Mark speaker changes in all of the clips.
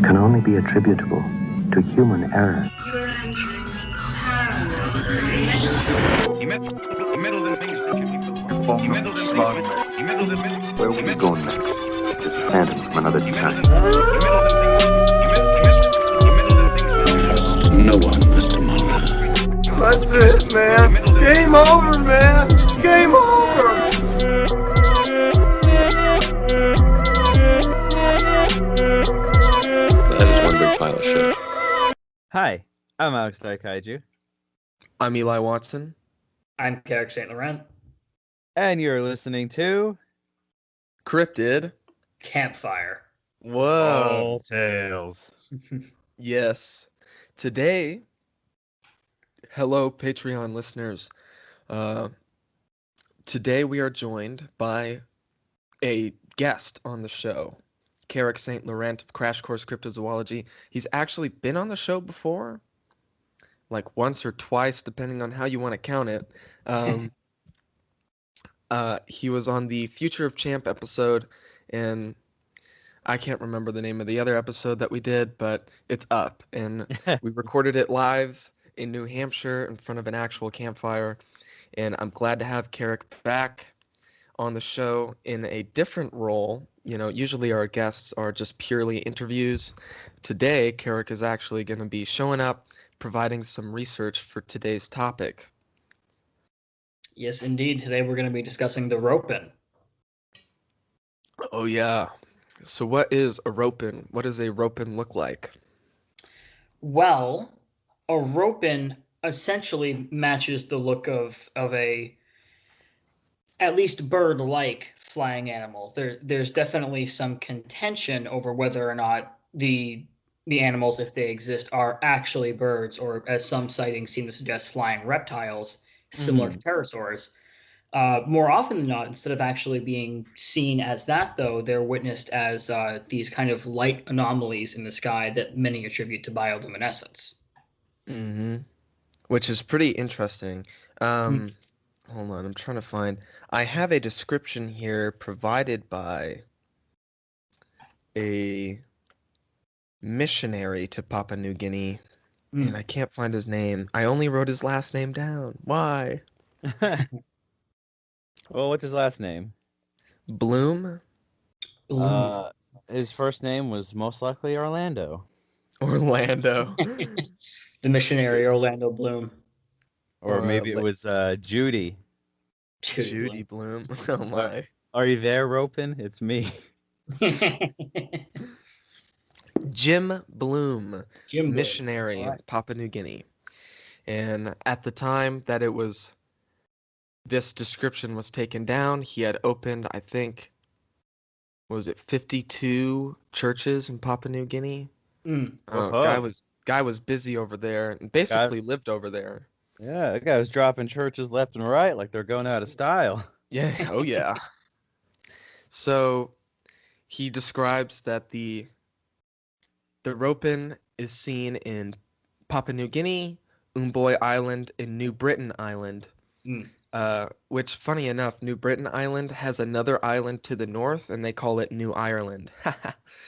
Speaker 1: can only be attributable to human error.
Speaker 2: You're entering Paranormal.
Speaker 3: He meddled in things that you keep before. He meddled in
Speaker 4: Slug.
Speaker 3: things. He meddled in things.
Speaker 1: Where will we go next? This phantom from another time.
Speaker 3: No one, Mr. Mulder.
Speaker 4: That's it, man. Game over, man. Game over.
Speaker 5: That is one big pile of shit.
Speaker 6: Hi, I'm Alex Daikaiju,
Speaker 5: I'm Eli Watson.
Speaker 7: I'm Carrick St. Laurent.
Speaker 6: and you're listening to
Speaker 5: Cryptid.
Speaker 7: Campfire.
Speaker 5: Whoa.
Speaker 6: Tales.
Speaker 5: Yes. Today, hello Patreon listeners. Today we are joined by a guest on the show, Carrick St. Laurent of Crash Course Cryptozoology. He's actually been on the show before, like once or twice, depending on how you want to count it. He was on the Future of Champ episode, and I can't remember the name of the other episode that we did, but it's up, and we recorded it live in New Hampshire in front of an actual campfire, and I'm glad to have Carrick back on the show in a different role. You know, usually our guests are just purely interviews. Today, Carrick is actually going to be showing up, providing some research for today's topic.
Speaker 7: Yes, indeed. Today we're going to be discussing the ROPEN.
Speaker 5: Oh, yeah. So what is a ROPEN? What does a ROPEN look like?
Speaker 7: Well, a ROPEN essentially matches the look of a at least bird-like flying animal. There's definitely some contention over whether or not the animals, if they exist, are actually birds, or as some sightings seem to suggest, flying reptiles similar to pterosaurs. More often than not, instead of actually being seen as that, though, they're witnessed as these kind of light anomalies in the sky that many attribute to bioluminescence.
Speaker 5: Mm-hmm. Which is pretty interesting. Hold on, I'm trying to find. I have a description here provided by a missionary to Papua New Guinea, and I can't find his name. I only wrote his last name down. Why?
Speaker 6: Well, what's his last name?
Speaker 5: Bloom?
Speaker 6: His first name was most likely Orlando.
Speaker 5: Orlando.
Speaker 7: The missionary Orlando Bloom.
Speaker 6: Or maybe it was Judy.
Speaker 5: Judy Bloom. Oh my.
Speaker 6: Are you there, Ropin? It's me.
Speaker 5: Jim Bloom,
Speaker 7: Jim Bloom.
Speaker 5: missionary
Speaker 7: All
Speaker 5: in
Speaker 7: right.
Speaker 5: Papua New Guinea. And at the time that this description was taken down, he had opened, I think, was it 52 churches in Papua New Guinea? Guy was busy over there and basically lived over there.
Speaker 6: Yeah, that guy was dropping churches left and right like they're going out of style.
Speaker 5: Yeah, oh yeah. So he describes that the Ropen is seen in Papua New Guinea, Umboy Island, and New Britain Island. Which, funny enough, New Britain Island has another island to the north, and they call it New Ireland.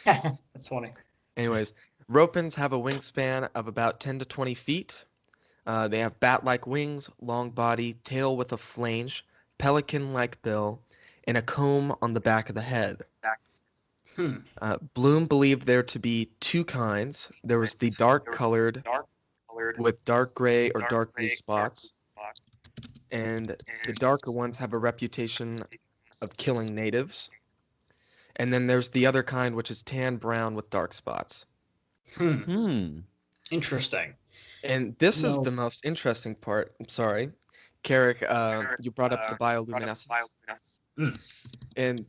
Speaker 7: That's funny.
Speaker 5: Anyways, Ropens have a wingspan of about 10 to 20 feet. They have bat-like wings, long body, tail with a flange, pelican-like bill, and a comb on the back of the head. Bloom believed there to be two kinds. There was the dark-colored with dark gray or dark blue spots, and the darker ones have a reputation of killing natives. And then there's the other kind, which is tan brown with dark spots.
Speaker 7: Interesting.
Speaker 5: And this is the most interesting part. I'm sorry. Carrick, you brought up the bioluminescence. And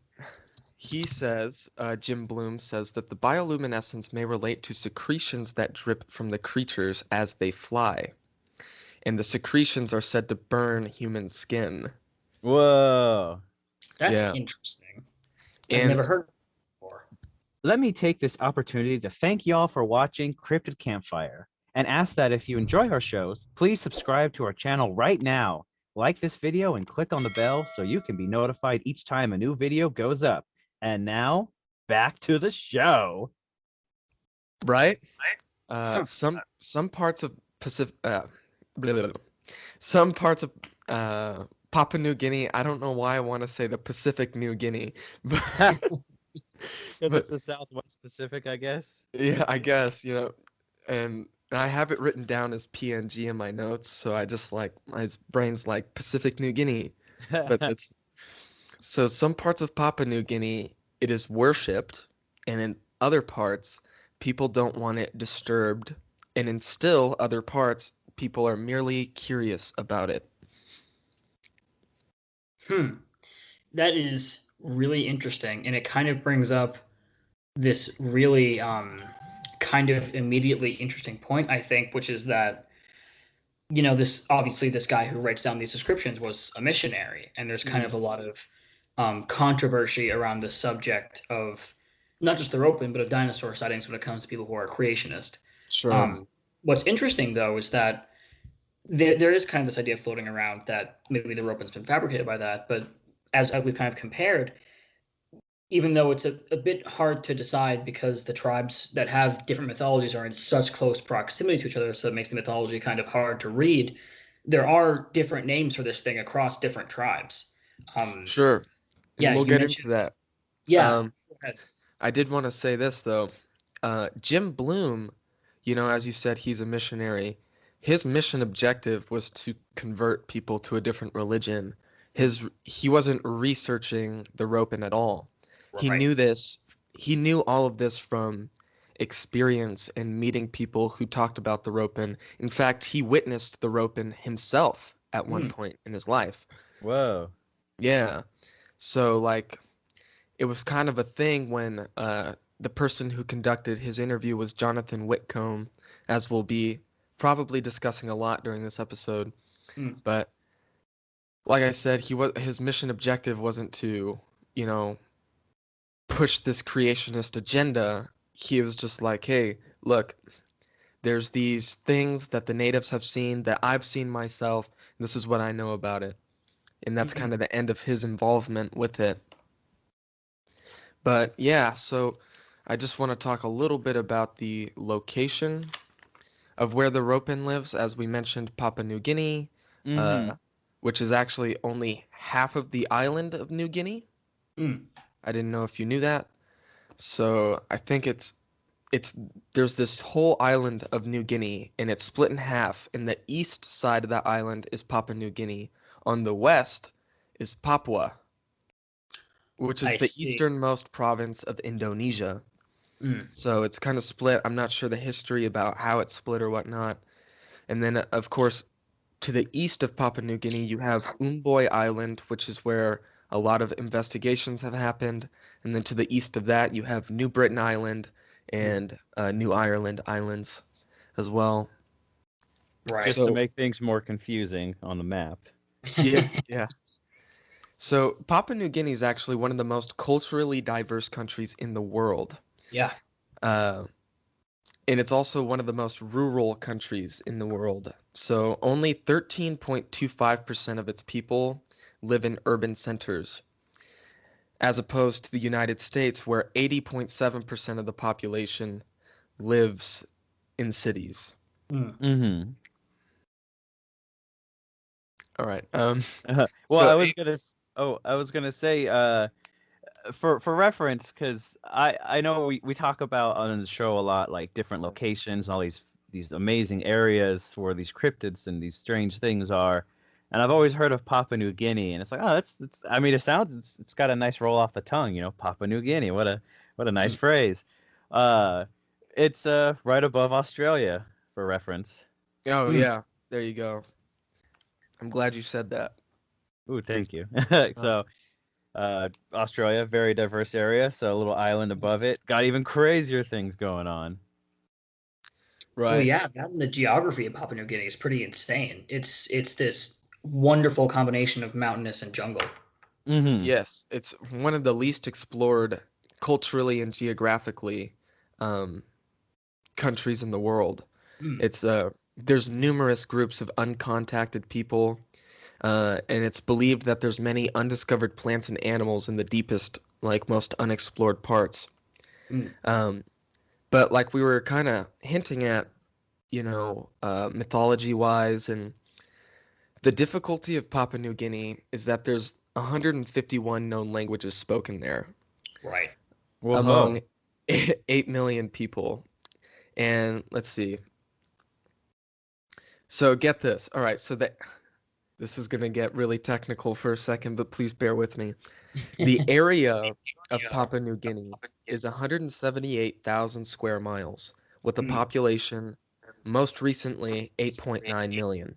Speaker 5: he says, Jim Bloom says that the bioluminescence may relate to secretions that drip from the creatures as they fly. And the secretions are said to burn human skin.
Speaker 6: Whoa.
Speaker 7: That's
Speaker 5: Yeah.
Speaker 7: interesting.
Speaker 5: And
Speaker 7: I've never heard of it before.
Speaker 8: Let me take this opportunity to thank y'all for watching Cryptid Campfire and ask that if you enjoy our shows, please subscribe to our channel right now. Like this video and click on the bell so you can be notified each time a new video goes up. And now, back to the show.
Speaker 5: Right?
Speaker 7: Huh.
Speaker 5: Some parts of Pacific, blah, blah, blah. Some parts of Papua New Guinea. I don't know why I want to say the Pacific New Guinea, but
Speaker 6: Because
Speaker 5: but
Speaker 6: it's the Southwest Pacific, I guess.
Speaker 5: yeah, I guess, and I have it written down as PNG in my notes, so I just like my brain's like Pacific New Guinea, but it's so some parts of Papua New Guinea it is worshipped, and in other parts people don't want it disturbed, and in still other parts people are merely curious about it.
Speaker 7: Hmm. That is really interesting, and it kind of brings up this really kind of immediately interesting point, I think, which is that this obviously this guy who writes down these descriptions was a missionary, and there's kind of a lot of controversy around the subject of not just the Ropen, but of dinosaur sightings when it comes to people who are creationist.
Speaker 5: Sure.
Speaker 7: What's interesting though is that there is kind of this idea floating around that maybe the Ropen's been fabricated by that, but as we've kind of compared, even though it's a bit hard to decide because the tribes that have different mythologies are in such close proximity to each other, so it makes the mythology kind of hard to read. There are different names for this thing across different tribes.
Speaker 5: Sure. And
Speaker 7: Yeah,
Speaker 5: we'll
Speaker 7: you
Speaker 5: get into
Speaker 7: mentioned.
Speaker 5: that.
Speaker 7: Yeah,
Speaker 5: Um,
Speaker 7: go ahead.
Speaker 5: I did want to say this though. Jim Bloom, as you said, he's a missionary. His mission objective was to convert people to a different religion. He wasn't researching the Ropen at all. He
Speaker 7: Right.
Speaker 5: knew this. He knew all of this from experience and meeting people who talked about the Ropen. In fact, he witnessed the Ropen himself at one
Speaker 7: Mm,
Speaker 5: point in his life.
Speaker 6: Whoa.
Speaker 5: Yeah. So like it was kind of a thing when the person who conducted his interview was Jonathan Whitcomb, as we'll be probably discussing a lot during this episode.
Speaker 7: mm.
Speaker 5: But like I said, his mission objective wasn't to, you know, push this creationist agenda. He was just like, hey, look, there's these things that the natives have seen that I've seen myself. And this is what I know about it. And that's
Speaker 7: Mhm.
Speaker 5: kind of the end of his involvement with it. But yeah, so I just want to talk a little bit about the location of where the Ropen lives. As we mentioned, Papua New Guinea,
Speaker 6: Mm-hmm.
Speaker 5: uh, which is actually only half of the island of New Guinea.
Speaker 7: Mm.
Speaker 5: I didn't know if you knew that. So I think it's there's this whole island of New Guinea, and it's split in half. And the east side of that island is Papua New Guinea. On the west is Papua, which is
Speaker 7: I
Speaker 5: the
Speaker 7: see.
Speaker 5: easternmost province of Indonesia.
Speaker 7: Mm.
Speaker 5: So it's kind of split. I'm not sure the history about how it's split or whatnot. And then, of course, to the east of Papua New Guinea, you have Umboy Island, which is where a lot of investigations have happened. And then to the east of that, you have New Britain Island and New Ireland Islands as well.
Speaker 7: Right.
Speaker 6: Just to
Speaker 5: So,
Speaker 6: make things more confusing on the map.
Speaker 5: yeah, yeah. So Papua New Guinea is actually one of the most culturally diverse countries in the world.
Speaker 7: Yeah.
Speaker 5: Uh, and it's also one of the most rural countries in the world. So only 13.25% of its people live in urban centers, as opposed to the United States, where 80.7% of the population lives in cities.
Speaker 7: Mm.
Speaker 6: Mm-hmm.
Speaker 5: All right.
Speaker 6: Well,
Speaker 5: So
Speaker 6: I was gonna say, for reference, because I know we talk about on the show a lot, like different locations, all these amazing areas where these cryptids and these strange things are, and I've always heard of Papua New Guinea, and it's like, oh, that's I mean, it's got a nice roll off the tongue, Papua New Guinea, what a nice
Speaker 7: Mm.
Speaker 6: phrase. Uh, it's right above Australia for reference.
Speaker 5: oh
Speaker 7: Mm.
Speaker 5: yeah, there you go. I'm glad you said that.
Speaker 6: Ooh, thank you.
Speaker 5: Uh,
Speaker 6: So. Australia, very diverse area, so a little island above it. Got even crazier things going on.
Speaker 7: Well,
Speaker 5: right.
Speaker 7: yeah, that and the geography of Papua New Guinea is pretty insane. It's this wonderful combination of mountainous and jungle.
Speaker 6: Mm-hmm.
Speaker 5: Yes, it's one of the least explored culturally and geographically um, countries in the world.
Speaker 7: Mm.
Speaker 5: It's there's numerous groups of uncontacted people, and it's believed that there's many undiscovered plants and animals in the deepest, like most unexplored parts.
Speaker 7: Mm.
Speaker 5: Um, But like we were kind of hinting at, mythology-wise, and the difficulty of Papua New Guinea is that there's 151 known languages spoken there
Speaker 7: Right.
Speaker 6: Whoa.
Speaker 5: among 8 million people. And let's see. So get this. All right, so this is going to get really technical for a second, but please bear with me. The area of Papua New Guinea is 178,000 square miles, with a population most recently 8.9 million.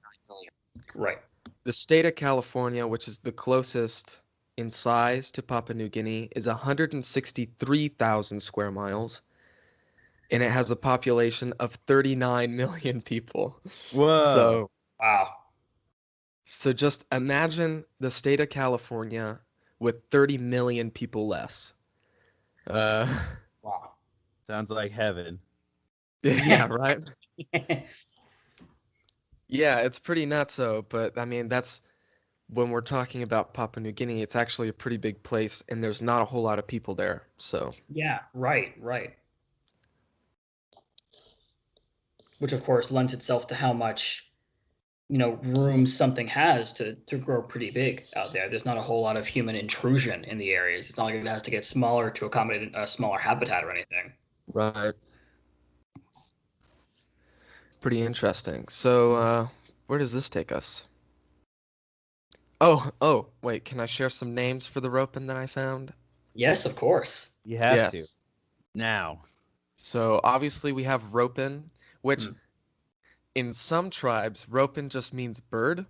Speaker 7: Right.
Speaker 5: The state of California, which is the closest in size to Papua New Guinea, is 163,000 square miles, and it has a population of 39 million people.
Speaker 6: Whoa.
Speaker 7: Wow.
Speaker 5: So just imagine the state of California with 30 million people less.
Speaker 7: Wow.
Speaker 6: Sounds like heaven.
Speaker 5: Yeah, right? Yeah, it's pretty nuts, but I mean, that's when we're talking about Papua New Guinea, it's actually a pretty big place, and there's not a whole lot of people there. So,
Speaker 7: Yeah, right. Which of course lends itself to how much, room something has to grow pretty big out there. There's not a whole lot of human intrusion in the areas. It's not like it has to get smaller to accommodate a smaller habitat or anything.
Speaker 5: right. Pretty interesting. So, where does this take us? Oh, wait, can I share some names for the Ropen that I found?
Speaker 7: Yes, of course.
Speaker 6: You have to.
Speaker 5: Yes.
Speaker 6: Now.
Speaker 5: So, obviously we have Ropen, which in some tribes, Ropen just means bird.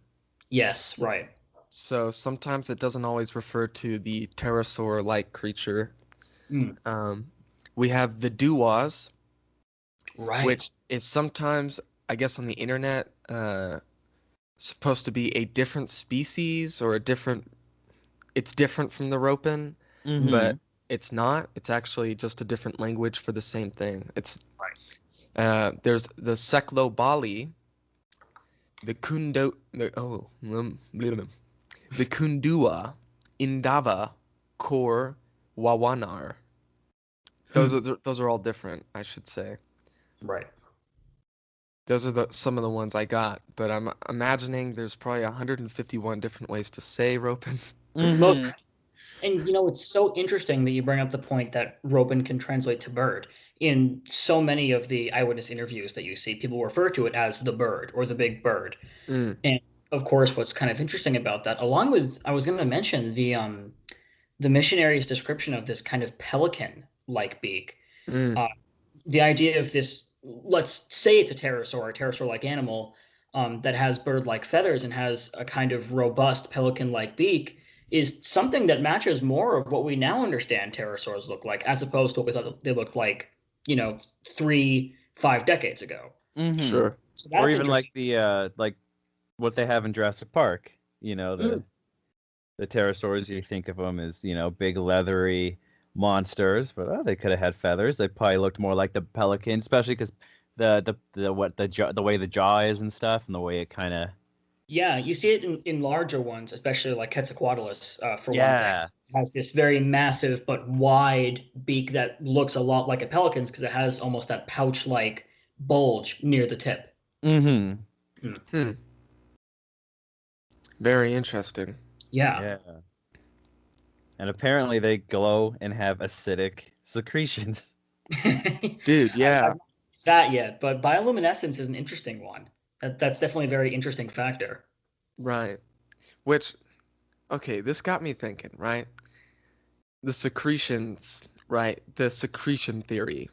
Speaker 7: Yes, right.
Speaker 5: So sometimes it doesn't always refer to the pterosaur-like creature. We have the Duwas,
Speaker 7: Right.
Speaker 5: which is sometimes, I guess on the internet, supposed to be a different species or it's different from the Ropen, but it's not. It's actually just a different language for the same thing. It's there's the Seklo Bali, the the Kundua, Indava, Kor, Wawanar. Those are all different, I should say.
Speaker 7: Right.
Speaker 5: Those are some of the ones I got, but I'm imagining there's probably 151 different ways to say Ropen.
Speaker 7: Most, and it's so interesting that you bring up the point that Robin can translate to bird. In so many of the eyewitness interviews that you see, people refer to it as the bird or the big bird. And of course, what's kind of interesting about that, along with, I was going to mention the missionary's description of this kind of pelican-like beak. The idea of this, let's say it's a pterosaur-like animal that has bird-like feathers and has a kind of robust pelican-like beak, is something that matches more of what we now understand pterosaurs look like, as opposed to what we thought they looked like, 3-5 decades ago.
Speaker 5: Sure.
Speaker 7: So
Speaker 6: Or
Speaker 7: that's
Speaker 6: even like
Speaker 7: interesting.
Speaker 6: the like what they have in Jurassic Park. The pterosaurs, you think of them as big leathery monsters, but they could have had feathers. They probably looked more like the pelican, especially because the way the jaw is and stuff, and the way it kind of.
Speaker 7: Yeah, you see it in larger ones, especially like Quetzalcoatlus, for one thing.
Speaker 6: Yeah.
Speaker 7: It has this very massive but wide beak that looks a lot like a pelican's because it has almost that pouch-like bulge near the tip.
Speaker 5: Very interesting.
Speaker 7: Yeah.
Speaker 6: And apparently they glow and have acidic secretions.
Speaker 5: Dude, yeah.
Speaker 7: I haven't used that yet, but bioluminescence is an interesting one. That's definitely a very interesting factor.
Speaker 5: Right. Which, okay, this got me thinking, right? The secretions, right? The secretion theory,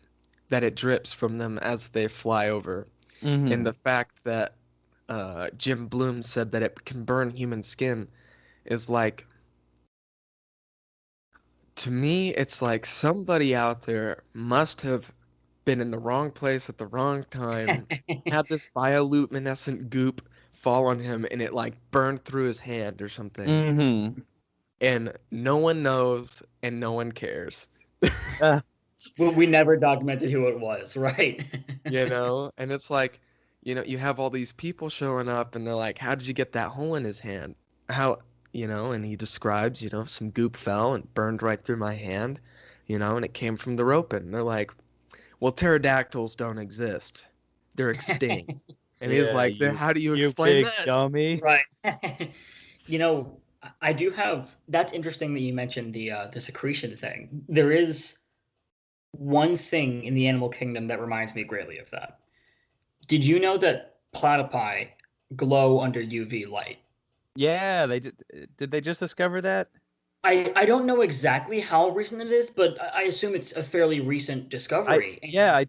Speaker 5: that it drips from them as they fly over. And the fact that Jim Bloom said that it can burn human skin is like, to me, it's like somebody out there must have been in the wrong place at the wrong time, had this bioluminescent goop fall on him, and it like burned through his hand or something. And no one knows, and no one cares.
Speaker 7: Well, we never documented who it was, right?
Speaker 5: And it's like, you have all these people showing up, and they're like, how did you get that hole in his hand? How, and he describes, some goop fell and burned right through my hand, and it came from the rope. And they're like, well, pterodactyls don't exist. They're extinct. And he's
Speaker 6: Yeah,
Speaker 5: like, then
Speaker 6: you
Speaker 5: how do you
Speaker 6: you
Speaker 5: explain
Speaker 6: big
Speaker 5: this?
Speaker 6: dummy.
Speaker 7: Right. You know, I do have. That's interesting that you mentioned the secretion thing. There is one thing in the animal kingdom that reminds me greatly of that. Did you know that platypi glow under UV light?
Speaker 6: Yeah, did they just discover that?
Speaker 7: I don't know exactly how recent it is, but I assume it's a fairly recent discovery.
Speaker 6: I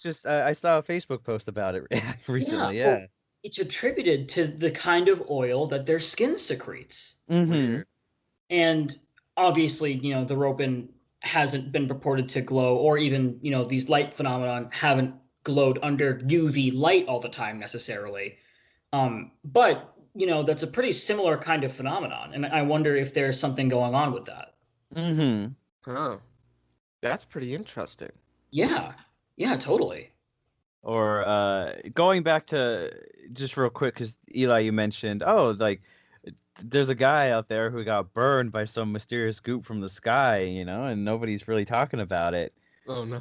Speaker 6: saw a Facebook post about it
Speaker 7: Yeah,
Speaker 6: recently.
Speaker 7: well,
Speaker 6: Yeah.
Speaker 7: it's attributed to the kind of oil that their skin secretes.
Speaker 6: Mm-hmm.
Speaker 5: Weird.
Speaker 7: And obviously, the Ropen hasn't been purported to glow, or even, these light phenomenon haven't glowed under UV light all the time necessarily. But, that's a pretty similar kind of phenomenon. And I wonder if there's something going on with that.
Speaker 6: Mm-hmm.
Speaker 5: Oh, that's pretty interesting.
Speaker 7: Yeah. Yeah, totally.
Speaker 6: Or going back to just real quick, because Eli, you mentioned, oh, like there's a guy out there who got burned by some mysterious goop from the sky, and nobody's really talking about it.
Speaker 5: Oh no.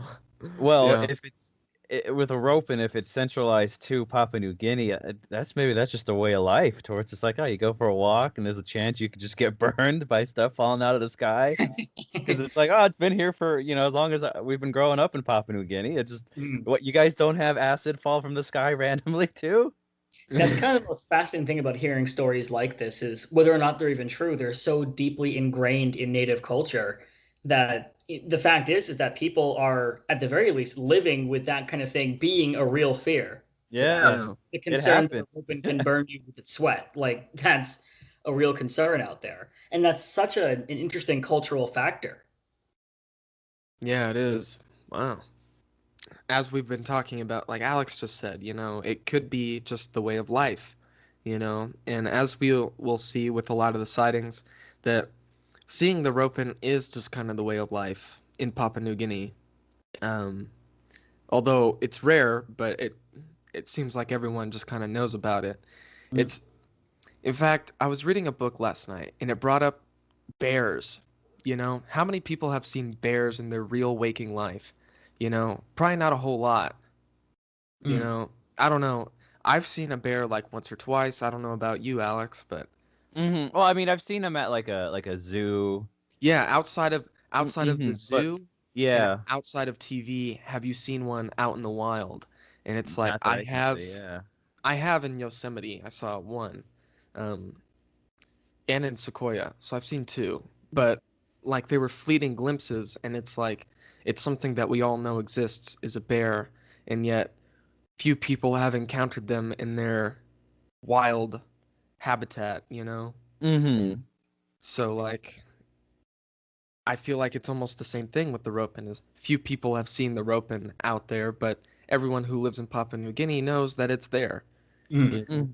Speaker 6: Well,
Speaker 5: Yeah.
Speaker 6: if with a rope, and if it's centralized to Papua New Guinea, that's just a way of life. Towards it's like, oh, you go for a walk, and there's a chance you could just get burned by stuff falling out of the sky. Because it's like, oh, it's been here for as long as we've been growing up in Papua New Guinea. It's just what, you guys don't have acid fall from the sky randomly too?
Speaker 7: That's kind of the most fascinating thing about hearing stories like this is whether or not they're even true. They're so deeply ingrained in native culture that the fact is that people are, at the very least, living with that kind of thing being a real fear. To them.
Speaker 6: Yeah,
Speaker 5: Yeah.
Speaker 7: The
Speaker 6: it
Speaker 7: concern that
Speaker 6: happens.
Speaker 7: a Ropen can burn you with its sweat, like that's a real concern out there, and that's such an interesting cultural factor.
Speaker 5: Yeah, it is. Wow. As we've been talking about, like Alex just said, it could be just the way of life, and as we'll see with a lot of the sightings, that seeing the Ropen is just kind of the way of life in Papua New Guinea. Um, Although it's rare, but it seems like everyone just kind of knows about it.
Speaker 7: Mm.
Speaker 5: It's In fact, I was reading a book last night and it brought up bears. How many people have seen bears in their real waking life? Probably not a whole lot.
Speaker 7: Mm.
Speaker 5: I don't know. I've seen a bear like once or twice. I don't know about you, Alex, but
Speaker 6: Mm-hmm. Well, I mean, I've seen them at like a zoo.
Speaker 5: yeah, outside of the
Speaker 6: But
Speaker 5: zoo and
Speaker 6: yeah,
Speaker 5: outside of TV, have you seen one out in the wild? And it's like
Speaker 6: not that I can say. Yeah.
Speaker 5: I have in Yosemite. I saw one. Um, and in Sequoia. So I've seen two, but like they were fleeting glimpses, and it's like it's something that we all know exists is a bear, and yet few people have encountered them in their wild habitat.
Speaker 6: Mm-hmm.
Speaker 5: So like I feel like it's almost the same thing with the Ropen is few people have seen the Ropen out there, but everyone who lives in Papua New Guinea knows that it's there.
Speaker 7: Mm.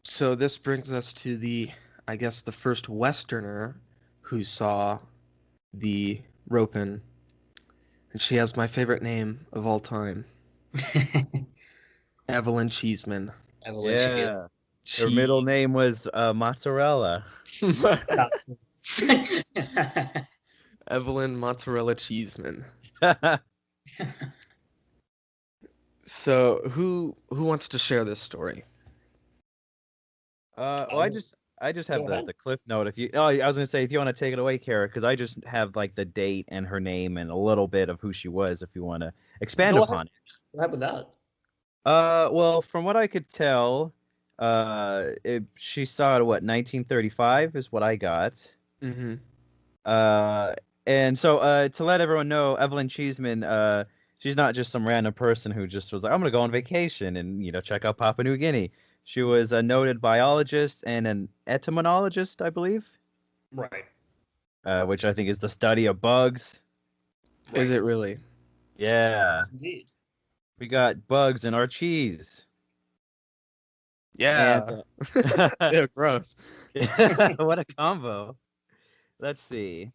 Speaker 5: So this brings us to I guess the first Westerner who saw the Ropen, and she has my favorite name of all time, Evelyn Cheeseman.
Speaker 7: Evelyn Cheese.
Speaker 6: Yeah. Her middle
Speaker 5: Cheese.
Speaker 6: name was Mozzarella.
Speaker 5: Evelyn Mozzarella Cheeseman. So who wants to share this story?
Speaker 6: Well, I just have
Speaker 7: Go ahead.
Speaker 6: the cliff note. I was gonna say, if you want to take it away, Kara, because I just have like the date and her name and a little bit of who she was. If you want to expand
Speaker 7: Go
Speaker 6: upon
Speaker 7: ahead. Go ahead with that.
Speaker 6: it. Well, from what I could tell, she saw it, what, 1935 is what I got.
Speaker 5: Mm-hmm.
Speaker 6: And so to let everyone know, Evelyn Cheeseman, she's not just some random person who just was like, I'm gonna go on vacation and check out Papua New Guinea. She was a noted biologist and an entomologist, I believe,
Speaker 7: Right.
Speaker 6: which I think is the study of bugs.
Speaker 5: Is it really?
Speaker 6: Yeah,
Speaker 7: Yes, indeed.
Speaker 6: we got bugs in our cheese.
Speaker 5: Yeah.
Speaker 6: And
Speaker 5: Yeah, gross.
Speaker 6: what a combo. Let's see.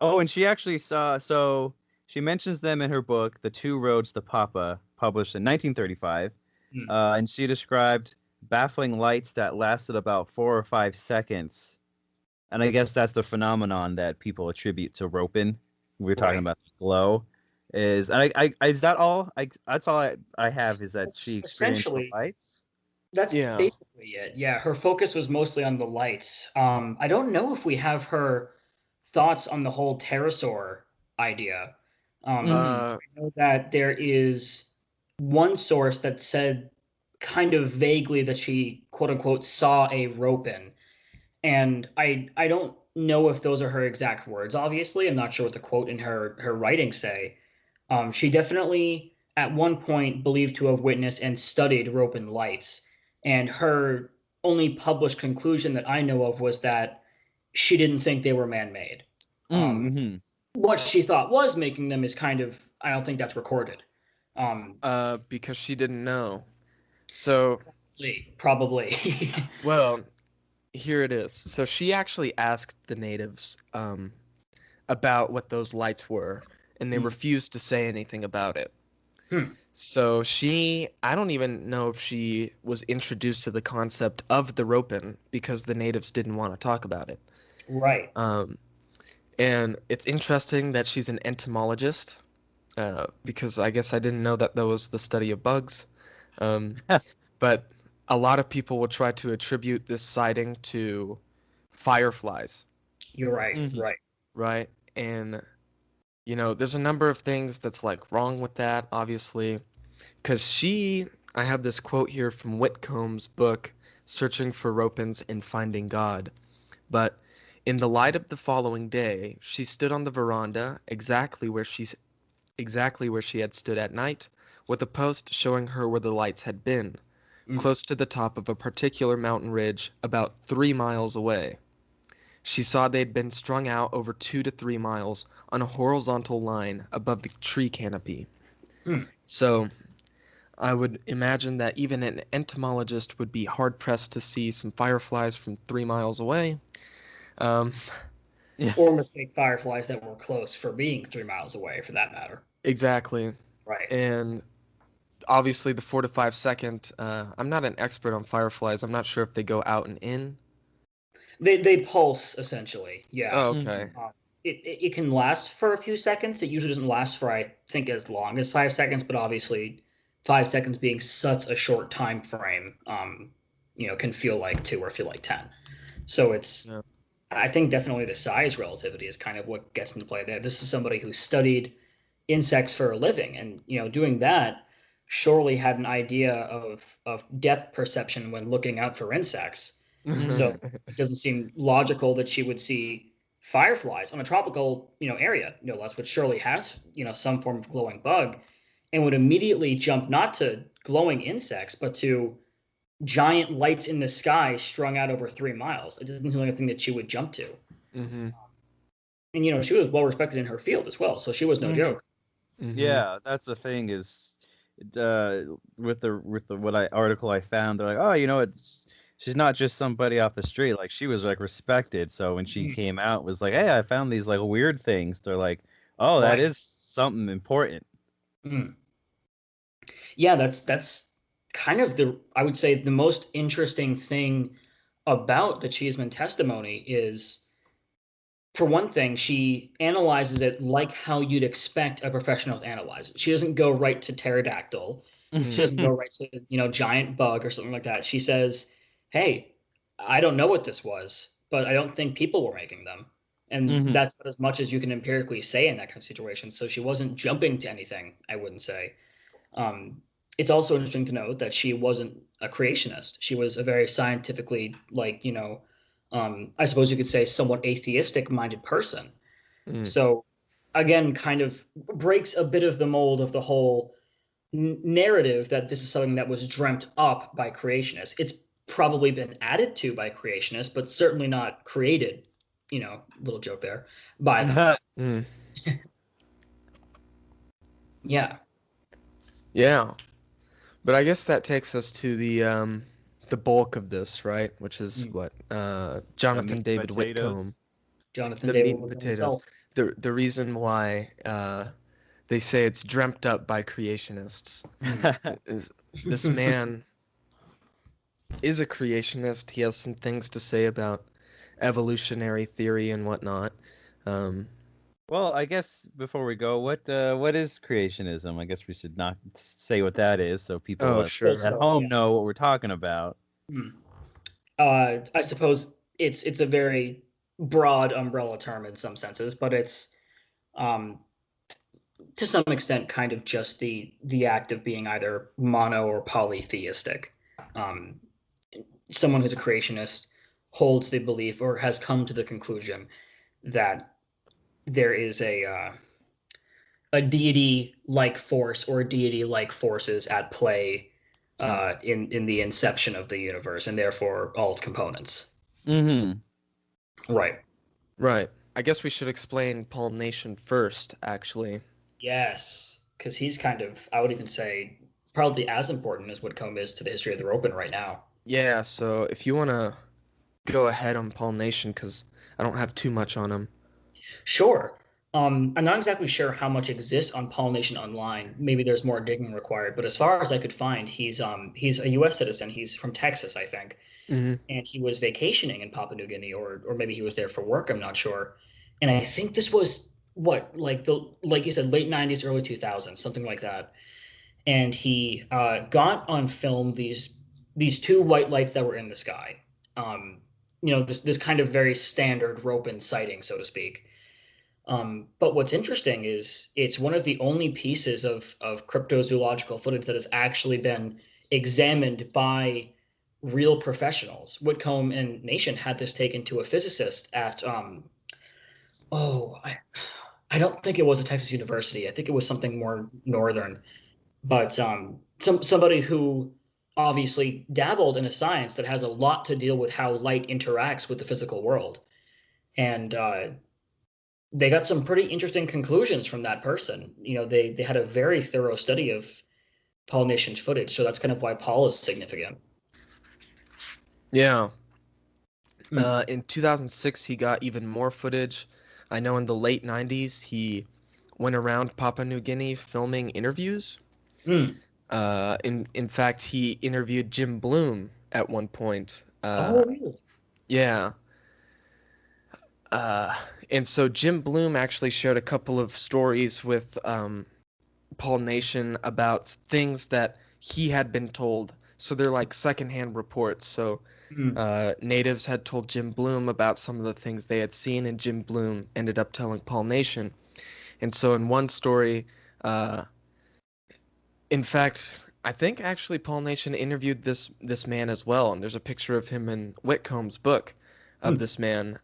Speaker 6: Oh, and she actually saw, so she mentions them in her book, The Two Roads to Papa, published in 1935. And she described baffling lights that lasted about 4 or 5 seconds. And I guess that's the phenomenon that people attribute to Ropen. We were talking
Speaker 7: Right.
Speaker 6: about the glow. is, and I is that all? That's all I have is that
Speaker 7: That's
Speaker 6: she experienced the
Speaker 7: essentially
Speaker 6: lights.
Speaker 7: that's
Speaker 5: Yeah.
Speaker 7: basically it. Yeah, her focus was mostly on the lights. I don't know if we have her thoughts on the whole pterosaur idea.
Speaker 5: Uh,
Speaker 7: I know that there is one source that said kind of vaguely that she quote unquote saw a ropen, and I don't know if those are her exact words. Obviously, I'm not sure what the quote in her writing say. She definitely at one point believed to have witnessed and studied ropen lights, and her only published conclusion that I know of was that she didn't think they were man-made.
Speaker 6: Mm-hmm.
Speaker 7: What she thought was making them is kind of, I don't think that's recorded. Um,
Speaker 5: because she didn't know. So,
Speaker 7: Probably.
Speaker 5: well, here it is. So she actually asked the natives about what those lights were, and they
Speaker 7: Hmm.
Speaker 5: refused to say anything about it.
Speaker 7: Hmm.
Speaker 5: So I don't even know if she was introduced to the concept of the ropen because the natives didn't want to talk about it.
Speaker 7: Right.
Speaker 5: And it's interesting that she's an entomologist, because I guess I didn't know that was the study of bugs. But a lot of people will try to attribute this sighting to fireflies,
Speaker 7: You're right.
Speaker 6: Mhm.
Speaker 7: Right.
Speaker 5: right? And there's a number of things that's like wrong with that, obviously, because I have this quote here from Whitcomb's book, Searching for Ropens and Finding God. But in the light of the following day, she stood on the veranda exactly where she had stood at night, with a post showing her where the lights had been,
Speaker 7: Mm.
Speaker 5: close to the top of a particular mountain ridge about 3 miles away. She saw they'd been strung out over 2 to 3 miles on a horizontal line above the tree canopy.
Speaker 7: Hmm.
Speaker 5: So I would imagine that even an entomologist would be hard pressed to see some fireflies from 3 miles away. Um,
Speaker 6: Yeah.
Speaker 7: Or mistake fireflies that were close for being 3 miles away, for that matter.
Speaker 5: exactly.
Speaker 7: Right.
Speaker 5: And obviously, the 4 to 5 second. I'm not an expert on fireflies. I'm not sure if they go out and in.
Speaker 7: They pulse essentially. Yeah.
Speaker 5: Oh,
Speaker 6: Mhm.
Speaker 5: okay.
Speaker 7: It can last for a few seconds. It usually doesn't last for, I think, as long as 5 seconds, but obviously 5 seconds being such a short time frame, can feel like 2 or feel like 10. So
Speaker 5: Yeah.
Speaker 7: I think definitely the size relativity is kind of what gets into play there. This is somebody who studied insects for a living, and doing that surely had an idea of depth perception when looking out for insects. So it doesn't seem logical that she would see fireflies on a tropical, area, no less, which surely has, some form of glowing bug, and would immediately jump not to glowing insects, but to giant lights in the sky strung out over 3 miles. It doesn't seem like a thing that she would jump to.
Speaker 5: Mm-hmm.
Speaker 7: And she was well respected in her field as well, so she was no
Speaker 6: Mhm.
Speaker 7: joke.
Speaker 5: Mm-hmm.
Speaker 6: Yeah, that's the thing is, with the article I found, they're like, oh, she's not just somebody off the street. Like she was like respected. So when she
Speaker 7: Mhm.
Speaker 6: came out, it was like, hey, I found these like weird things. They're like, oh, that
Speaker 7: Right.
Speaker 6: is something important.
Speaker 7: Mm. Yeah, that's kind of I would say the most interesting thing about the Cheeseman testimony is, for one thing, she analyzes it like how you'd expect a professional to analyze it. She doesn't go right to pterodactyl. She doesn't go right to, giant bug or something like that. She says, "Hey, I don't know what this was, but I don't think people were making them." And
Speaker 6: Mhm.
Speaker 7: that's about as much as you can empirically say in that kind of situation. So she wasn't jumping to anything, I wouldn't say. Um, it's also interesting to note that she wasn't a creationist. She was a very scientifically, I suppose you could say, somewhat atheistic minded person.
Speaker 5: Mm.
Speaker 7: So, again, kind of breaks a bit of the mold of the whole narrative that this is something that was dreamt up by creationists. It's probably been added to by creationists, but certainly not created, little joke there, by them.
Speaker 5: Mm.
Speaker 7: Yeah.
Speaker 5: Yeah. But I guess that takes us to the bulk of this, right? Which is
Speaker 7: Mm.
Speaker 5: what
Speaker 6: The
Speaker 5: Jonathan
Speaker 6: meat
Speaker 5: David Whitcomb,
Speaker 6: potatoes.
Speaker 7: Jonathan
Speaker 5: the
Speaker 7: David
Speaker 5: meat and
Speaker 7: Wilson
Speaker 5: potatoes.
Speaker 7: himself.
Speaker 5: The reason why they say it's dreamt up by creationists is this man is a creationist. He has some things to say about evolutionary theory and whatnot. Um,
Speaker 6: Well, I guess before we go, what is creationism? I guess we should not say what that is, so people
Speaker 5: Oh,
Speaker 6: at
Speaker 5: sure.
Speaker 7: So,
Speaker 6: home
Speaker 7: yeah.
Speaker 6: know what we're talking about.
Speaker 7: Hmm. I suppose it's a very broad umbrella term in some senses, but it's um, to some extent kind of just the act of being either mono or polytheistic. Um, Someone who's a creationist holds the belief or has come to the conclusion that there is a deity like force or deity like forces at play in the inception of the universe and therefore all its components.
Speaker 6: Mm-hmm.
Speaker 7: Right.
Speaker 5: Right. I guess we should explain pollination first, actually.
Speaker 7: Yes, because he's kind of, I would even say, probably as important as Whitcomb is to the history of the Ropen right now.
Speaker 5: Yeah, so if you want to go ahead on pollination, because I don't have too much on him.
Speaker 7: Sure. I'm not exactly sure how much exists on pollination online. Maybe there's more digging required, but as far as I could find, he's a U.S. citizen. He's from Texas, I think,
Speaker 5: Hmm.
Speaker 7: and he was vacationing in Papua New Guinea, or maybe he was there for work. I'm not sure. And I think this was what like you said, late '90s, early 2000s, something like that. And he got on film these two white lights that were in the sky. Um, this kind of very standard rope-in sighting, so to speak. But what's interesting is it's one of the only pieces of cryptozoological footage that has actually been examined by real professionals. Whitcomb and Nation had this taken to a physicist at oh I don't think it was a Texas University. I think it was something more northern, but somebody who obviously dabbled in a science that has a lot to deal with how light interacts with the physical world, and they got some pretty interesting conclusions from that person. They had a very thorough study of Pollination's footage, so that's kind of why Paul is significant.
Speaker 5: Yeah.
Speaker 7: Hmm.
Speaker 5: In 2006, he got even more footage. I know in the late 90s, he went around Papua New Guinea filming interviews.
Speaker 7: Hmm.
Speaker 5: In fact, he interviewed Jim Bloom at one point.
Speaker 7: Oh, really?
Speaker 5: Yeah. Uh, and so Jim Bloom actually shared a couple of stories with Paul Nation about things that he had been told. So they're like secondhand reports. So
Speaker 7: Hmm.
Speaker 5: natives had told Jim Bloom about some of the things they had seen, and Jim Bloom ended up telling Paul Nation. And so in one story, uh, in fact, I think actually Paul Nation interviewed this man as well, and there's a picture of him in Whitcomb's book of
Speaker 7: Hmm.
Speaker 5: this man.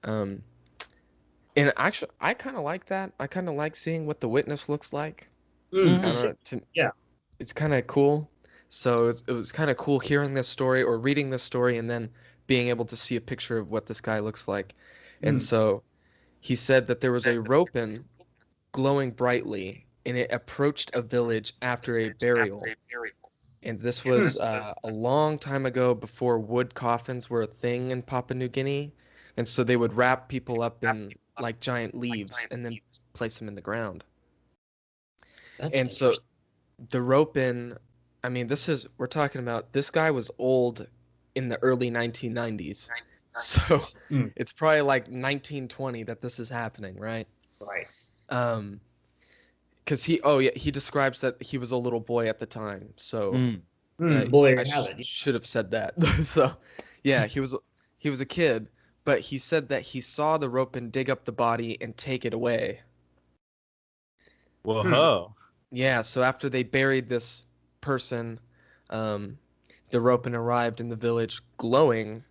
Speaker 5: And actually, I kind of like that. I kind of like seeing what the witness looks like.
Speaker 7: Hmm.
Speaker 5: I don't
Speaker 6: Mm-hmm.
Speaker 5: know.
Speaker 7: Yeah.
Speaker 5: It's kind of cool. So it was kind of cool hearing this story or reading this story and then being able to see a picture of what this guy looks like. And
Speaker 7: Hmm.
Speaker 5: so he said that there was a ropen glowing brightly and it approached a village after a burial. And this
Speaker 7: Hmm.
Speaker 5: was a long time ago before wood coffins were a thing in Papua New Guinea. And so they would wrap people up in like giant leaves and then place them in the ground.
Speaker 7: That's
Speaker 5: And so
Speaker 7: interesting.
Speaker 5: the rope-in, I mean, we're talking about, this guy was old in the early 1990s. So
Speaker 7: Hmm.
Speaker 5: it's probably like 1920 that this is happening, right?
Speaker 7: Right.
Speaker 5: Um, because oh yeah, he describes that he was a little boy at the time. So
Speaker 6: Mm.
Speaker 7: Hmm. Boy,
Speaker 5: I
Speaker 7: you have it.
Speaker 5: should have said that. So yeah, he was a kid, but he said that he saw the rope-in dig up the body and take it away.
Speaker 7: Hmm.
Speaker 6: Whoa.
Speaker 5: Yeah, so after they buried this person, um, the Ropen arrived in the village glowing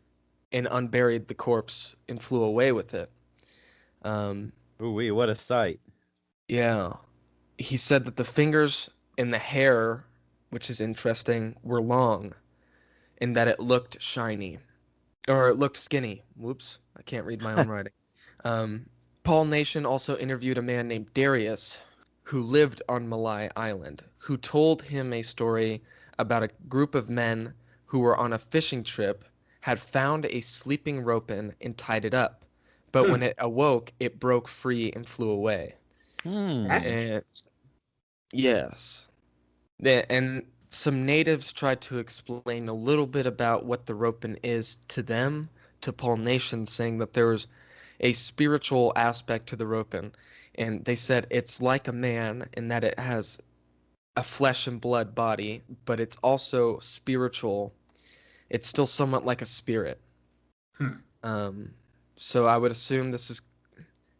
Speaker 5: and unburied the corpse and flew away with it. Um,
Speaker 6: Ooh wee, what a sight.
Speaker 5: yeah, he said that the fingers and the hair, which is interesting, were long and that it looked shiny or it looked skinny. Whoops, I can't read my own writing. Um, Paul Nation also interviewed a man named Darius who lived on Malay Island, who told him a story about a group of men who were on a fishing trip, had found a sleeping ropen and tied it up. But when
Speaker 7: Hmm.
Speaker 5: it awoke, it broke free and flew away.
Speaker 7: That's
Speaker 6: Hmm.
Speaker 5: And yes, and some natives tried to explain a little bit about what the ropen is to them, to Paul Nation, saying that there was a spiritual aspect to the ropen. and they said it's like a man in that it has a flesh and blood body, but it's also spiritual. It's still somewhat like a spirit. Um, so I would assume this is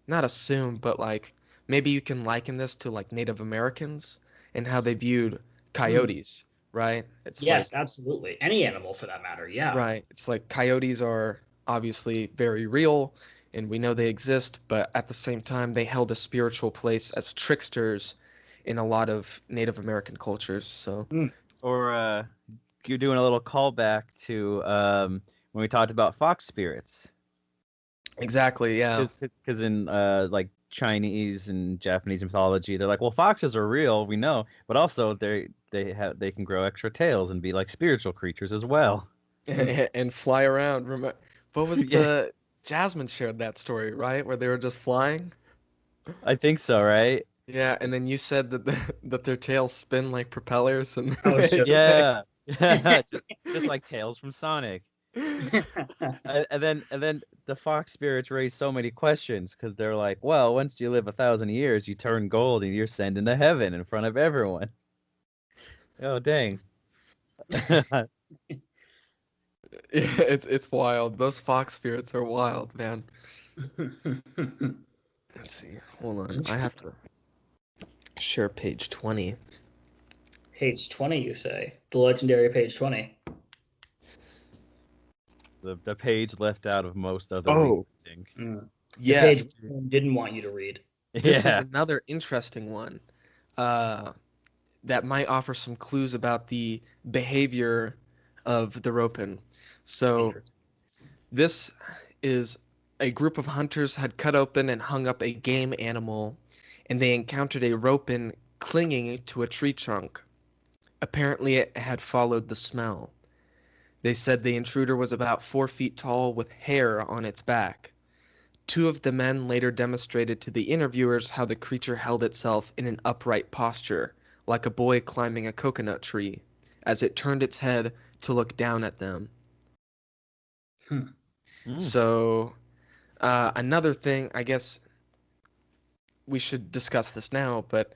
Speaker 5: not assume, but like maybe you can liken this to like Native Americans and how they viewed coyotes, right? It's
Speaker 7: Yes,
Speaker 5: like
Speaker 7: absolutely. Any animal for that matter. Yeah.
Speaker 5: right. It's like coyotes are obviously very real and we know they exist, but at the same time they held a spiritual place as tricksters in a lot of Native American cultures. So
Speaker 6: Or you're doing a little callback to when we talked about fox spirits.
Speaker 5: exactly, yeah.
Speaker 6: Because in like Chinese and Japanese mythology, they're like, well, foxes are real, we know, but also they can grow extra tails and be like spiritual creatures as well.
Speaker 5: And fly around. What was
Speaker 6: Yeah.
Speaker 5: the Jasmine shared that story, right? Where they were just flying?
Speaker 6: I think so, right?
Speaker 5: Yeah, and then you said that that their tails spin like propellers and
Speaker 7: Oh,
Speaker 5: it's
Speaker 7: shit.
Speaker 5: just like-
Speaker 6: Yeah, just like Tails from Sonic. And then the fox spirits raise so many questions because they're like, well, once you live 1,000 years, you turn gold and you're sent into heaven in front of everyone. Oh dang!
Speaker 5: it's wild. Those fox spirits are wild, man. Let's see. Hold on. I have to share page 20.
Speaker 7: Page 20, you say? The legendary page 20.
Speaker 6: The page left out of most other
Speaker 5: Oh.
Speaker 6: reading.
Speaker 7: The
Speaker 5: Yes.
Speaker 7: page didn't want you to read.
Speaker 5: This is
Speaker 6: Yeah.
Speaker 5: another interesting one. That might offer some clues about the behavior of the ROPEN. So this is a group of hunters had cut open and hung up a game animal, and they encountered a ROPEN clinging to a tree trunk. Apparently it had followed the smell. They said the intruder was about 4 feet tall with hair on its back. Two of the men later demonstrated to the interviewers how the creature held itself in an upright posture, like a boy climbing a coconut tree, as it turned its head to look down at them. So, another thing, I guess we should discuss this now, but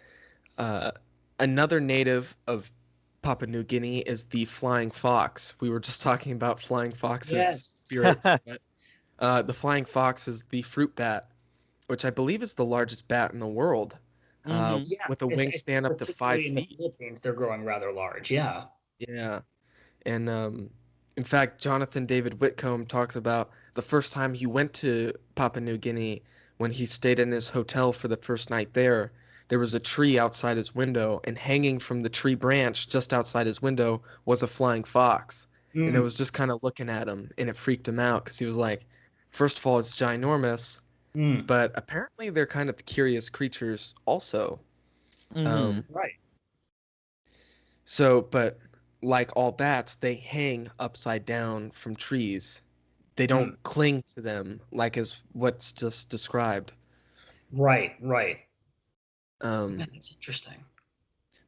Speaker 5: another native of Papua New Guinea is the flying fox. We were just talking about flying foxes'
Speaker 7: Yes.
Speaker 5: spirits. But, the flying fox is the fruit bat, which I believe is the largest bat in the world,
Speaker 7: Yeah,
Speaker 5: with a
Speaker 7: it's
Speaker 5: wingspan up to 5
Speaker 7: particularly in the
Speaker 5: feet.
Speaker 7: Philippines, they're growing rather large. Yeah.
Speaker 5: Yeah. And in fact, Jonathan David Whitcomb talks about the first time he went to Papua New Guinea when he stayed in his hotel for the first night there. There was a tree outside his window, and hanging from the tree branch just outside his window was a flying fox. And it was just kind of looking at him, and it freaked him out because he was like, first of all, it's ginormous, but apparently they're kind of curious creatures also.
Speaker 7: Right.
Speaker 5: So, but like all bats, they hang upside down from trees. They don't cling to them like as what's just described.
Speaker 7: Right. That's interesting.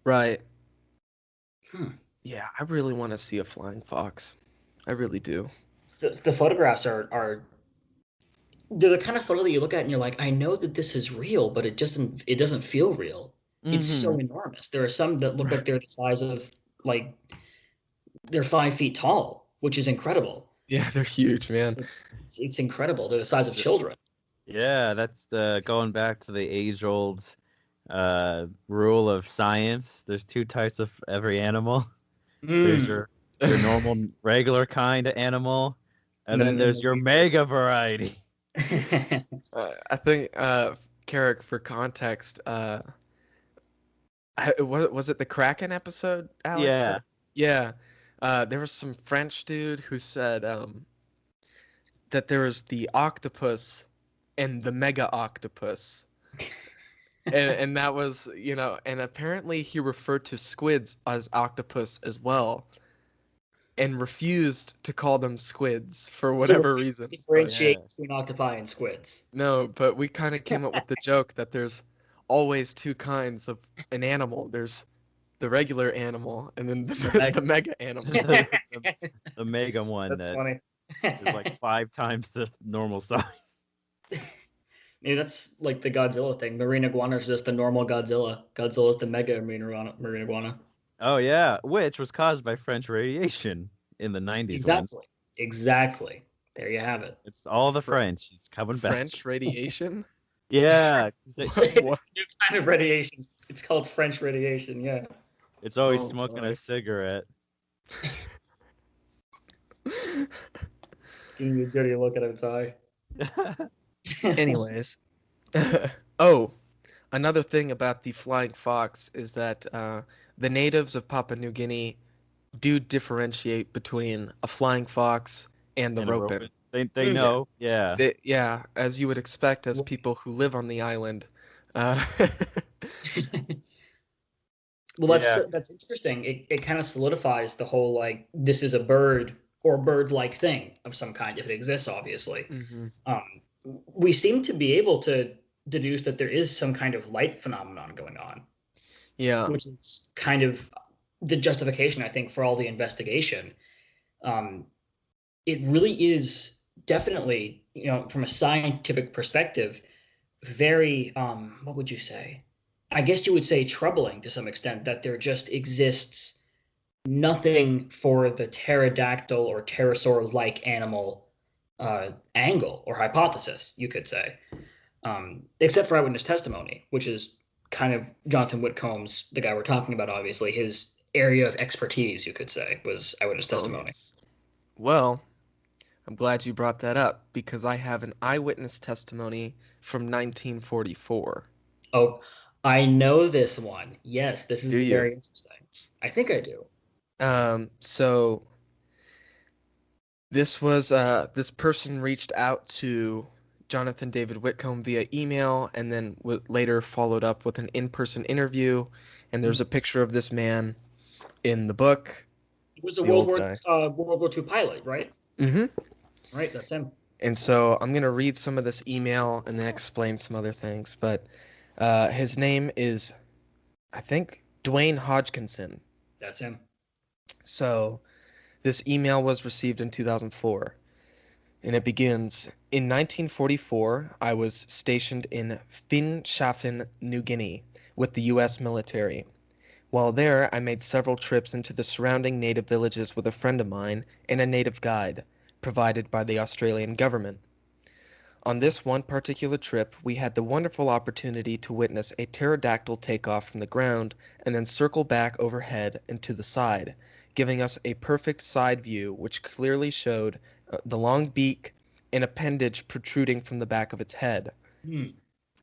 Speaker 5: Right.
Speaker 7: Hmm.
Speaker 5: Yeah, I really want to see a flying fox. I really do.
Speaker 7: The photographs are they're the kind of photo that you look at and you're like, I know that this is real, but it doesn't feel real. It's so enormous. There are some that look like they're the size of like they're 5 feet tall, which is incredible.
Speaker 5: Yeah, they're huge, man.
Speaker 7: It's incredible. They're the size of children.
Speaker 6: Yeah, that's going back to the age-old rule of science. There's two types of every animal. There's your normal, regular kind of animal, and then there's your mega variety.
Speaker 5: I think, Carrick, for context, was it the Kraken episode, Alex?
Speaker 6: Yeah.
Speaker 5: Yeah. There was some French dude who said that there was the octopus and the mega octopus. And that was, and apparently he referred to squids as octopus as well and refused to call them squids for whatever reason.
Speaker 7: Differentiate between octopi and squids.
Speaker 5: No, but we kind of came up with the joke that there's always two kinds of an animal. There's the regular animal and then the mega animal.
Speaker 6: The mega one
Speaker 7: That's funny.
Speaker 6: is like 5 times the normal size.
Speaker 7: Maybe that's like the Godzilla thing. Marine iguana is just the normal Godzilla. Godzilla is the mega marine iguana.
Speaker 6: Oh yeah, which was caused by French radiation in the 90s.
Speaker 7: Exactly. Exactly. There you have it.
Speaker 6: It's all the
Speaker 5: Fr-
Speaker 6: French. It's coming back.
Speaker 5: French radiation.
Speaker 6: Yeah.
Speaker 7: New kind of radiation. It's called French radiation. Yeah.
Speaker 6: It's always
Speaker 5: Oh,
Speaker 6: smoking
Speaker 5: boy.
Speaker 6: a cigarette.
Speaker 7: Giving you a dirty look at its eye.
Speaker 5: Anyways, oh, another thing about the flying fox is that the natives of Papua New Guinea do differentiate between a flying fox and the
Speaker 6: And a
Speaker 5: ropen.
Speaker 6: They know. Yeah.
Speaker 5: Yeah, as you would expect as people who live on the island.
Speaker 7: Well,
Speaker 6: Yeah.
Speaker 7: that's interesting. It kind of solidifies the whole like this is a bird or bird-like thing of some kind if it exists, obviously.
Speaker 5: Mhm.
Speaker 7: We seem to be able to deduce that there is some kind of light phenomenon going on,
Speaker 5: Yeah.
Speaker 7: which is kind of the justification, I think, for all the investigation. It really is definitely, from a scientific perspective, very, what would you say? I guess you would say troubling to some extent that there just exists nothing for the pterodactyl or pterosaur-like animal angle or hypothesis, you could say, except for eyewitness testimony, which is kind of Jonathan Whitcomb's, the guy we're talking about, obviously, his area of expertise, you could say, was eyewitness testimony.
Speaker 5: yes. Well, I'm glad you brought that up because I have an eyewitness testimony from 1944.
Speaker 7: Oh, I know this one. Yes, this is
Speaker 5: Do you?
Speaker 7: very interesting. I think I do.
Speaker 5: So this was this person reached out to Jonathan David Whitcomb via email and then later followed up with an in-person interview, and there's a picture of this man in the book.
Speaker 7: It was a
Speaker 5: The
Speaker 7: World
Speaker 5: old
Speaker 7: War II pilot, right?
Speaker 5: Mm-hmm.
Speaker 7: Right, that's him.
Speaker 5: And so I'm gonna read some of this email and then explain some other things. But his name is, I think, Dwayne Hodgkinson.
Speaker 7: That's him.
Speaker 5: So this email was received in 2004. And it begins, in 1944, I was stationed in Finschhafen, New Guinea, with the U.S. military. While there, I made several trips into the surrounding native villages with a friend of mine and a native guide, provided by the Australian government. On this one particular trip, we had the wonderful opportunity to witness a pterodactyl take off from the ground and then circle back overhead and to the side, giving us a perfect side view which clearly showed the long beak and appendage protruding from the back of its head.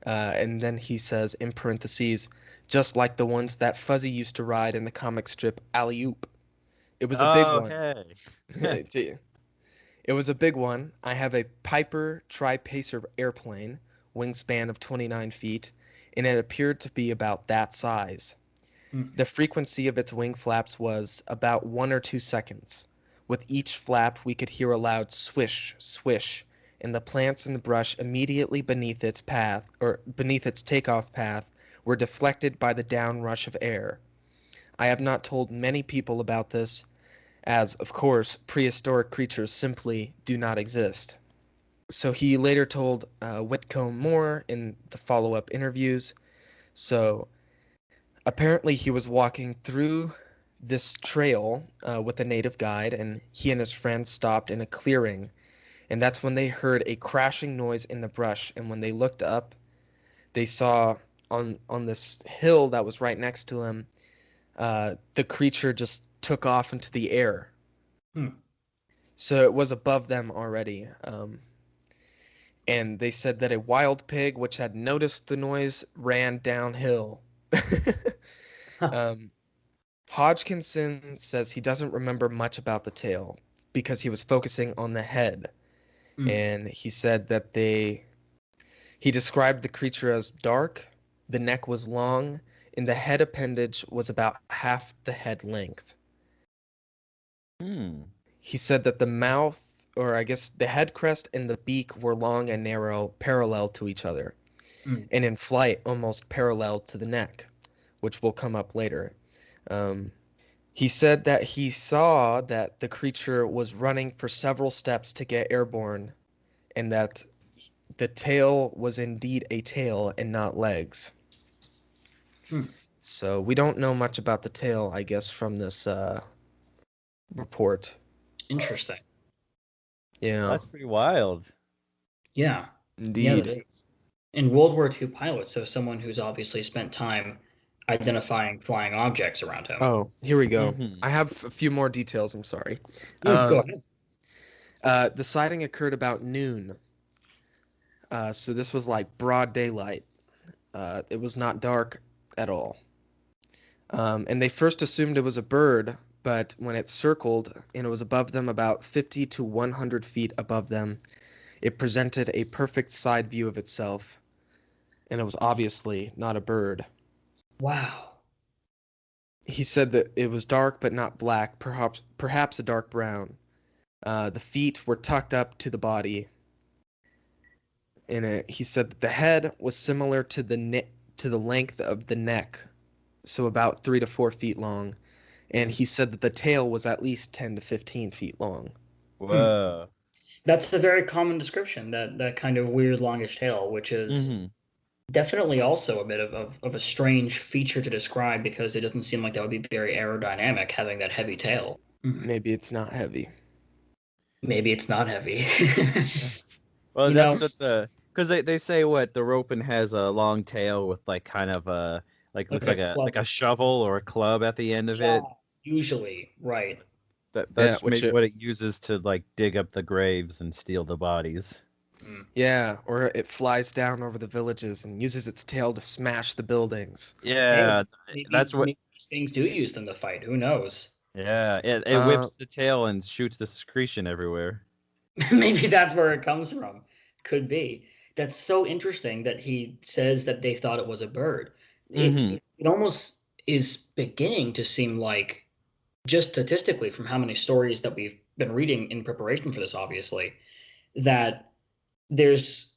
Speaker 5: And then he says, in parentheses, just like the ones that Fuzzy used to ride in the comic strip Alley Oop. It was a big one.
Speaker 6: Okay.
Speaker 5: It was a big one. I have a Piper Tri-Pacer airplane, wingspan of 29 feet, and it appeared to be about that size. The frequency of its wing flaps was about 1 or 2 seconds. With each flap, we could hear a loud swish, swish, and the plants in the brush immediately beneath its path, or beneath its takeoff path, were deflected by the downrush of air. I have not told many people about this, as, of course, prehistoric creatures simply do not exist. So he later told Whitcomb more in the follow-up interviews. So apparently he was walking through this trail with a native guide, and he and his friend stopped in a clearing, and that's when they heard a crashing noise in the brush, and when they looked up, they saw on this hill that was right next to him, the creature just took off into the air. So it was above them already. And they said that a wild pig, which had noticed the noise, ran downhill. Hodgkinson says he doesn't remember much about the tail because he was focusing on the head. And he said that he described the creature as dark, the neck was long, and the head appendage was about half the head length. He said that the mouth, or I guess the head crest and the beak were long and narrow, parallel to each other, and in flight almost parallel to the neck, which will come up later. He said that he saw that the creature was running for several steps to get airborne, and that the tail was indeed a tail and not legs.
Speaker 7: Hmm.
Speaker 5: So we don't know much about the tail, I guess, from this report.
Speaker 7: Interesting.
Speaker 5: Yeah,
Speaker 6: That's pretty wild.
Speaker 7: Yeah.
Speaker 5: indeed.
Speaker 7: Yeah, that is. In World War II pilot, so someone who's obviously spent time identifying flying objects around him.
Speaker 5: Oh, here we go.
Speaker 6: Mhm.
Speaker 5: I have a few more details. I'm sorry.
Speaker 7: Go ahead.
Speaker 5: The sighting occurred about noon. So this was like broad daylight. It was not dark at all. And they first assumed it was a bird, but when it circled and it was above them about 50 to 100 feet above them, it presented a perfect side view of itself. And it was obviously not a bird.
Speaker 7: Wow.
Speaker 5: He said that it was dark but not black, perhaps a dark brown. The feet were tucked up to the body. And he said that the head was similar to the length of the neck, so about 3 to 4 feet long. And he said that the tail was at least 10 to 15 feet long.
Speaker 6: Whoa.
Speaker 7: That's a very common description, that kind of weird longish tail, which is
Speaker 6: Mhm.
Speaker 7: definitely also a bit of a strange feature to describe because it doesn't seem like that would be very aerodynamic having that heavy tail.
Speaker 5: Maybe it's not heavy.
Speaker 7: Maybe it's not heavy.
Speaker 6: Well,
Speaker 7: You
Speaker 6: that's
Speaker 7: know-
Speaker 6: what because they say what the Ropen has a long tail with like kind of a like looks
Speaker 7: Like
Speaker 6: like
Speaker 7: a
Speaker 6: a
Speaker 7: club.
Speaker 6: shovel or a club at the end of
Speaker 7: Yeah,
Speaker 6: it.
Speaker 7: usually, right.
Speaker 6: That's
Speaker 5: which
Speaker 6: maybe what it uses to like dig up the graves and steal the bodies.
Speaker 5: Yeah, or it flies down over the villages and uses its tail to smash the buildings.
Speaker 6: Yeah,
Speaker 7: Maybe,
Speaker 6: that's what.
Speaker 7: maybe these things do use them to fight. Who knows?
Speaker 6: Yeah, it
Speaker 5: Uh,
Speaker 6: whips the tail and shoots the secretion everywhere.
Speaker 7: Maybe that's where it comes from. Could be. That's so interesting that he says that they thought it was a bird.
Speaker 6: Mhm.
Speaker 7: It almost is beginning to seem like, just statistically, from how many stories that we've been reading in preparation for this, obviously, that there's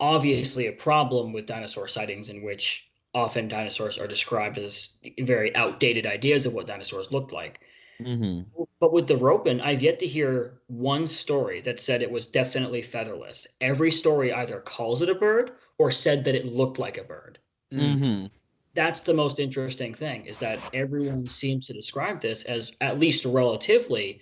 Speaker 7: obviously a problem with dinosaur sightings in which often dinosaurs are described as very outdated ideas of what dinosaurs looked like.
Speaker 6: Mhm.
Speaker 7: But with the Ropen, I've yet to hear one story that said it was definitely featherless. Every story either calls it a bird or said that it looked like a bird.
Speaker 6: Mhm.
Speaker 7: That's the most interesting thing, is that everyone seems to describe this as, at least relatively,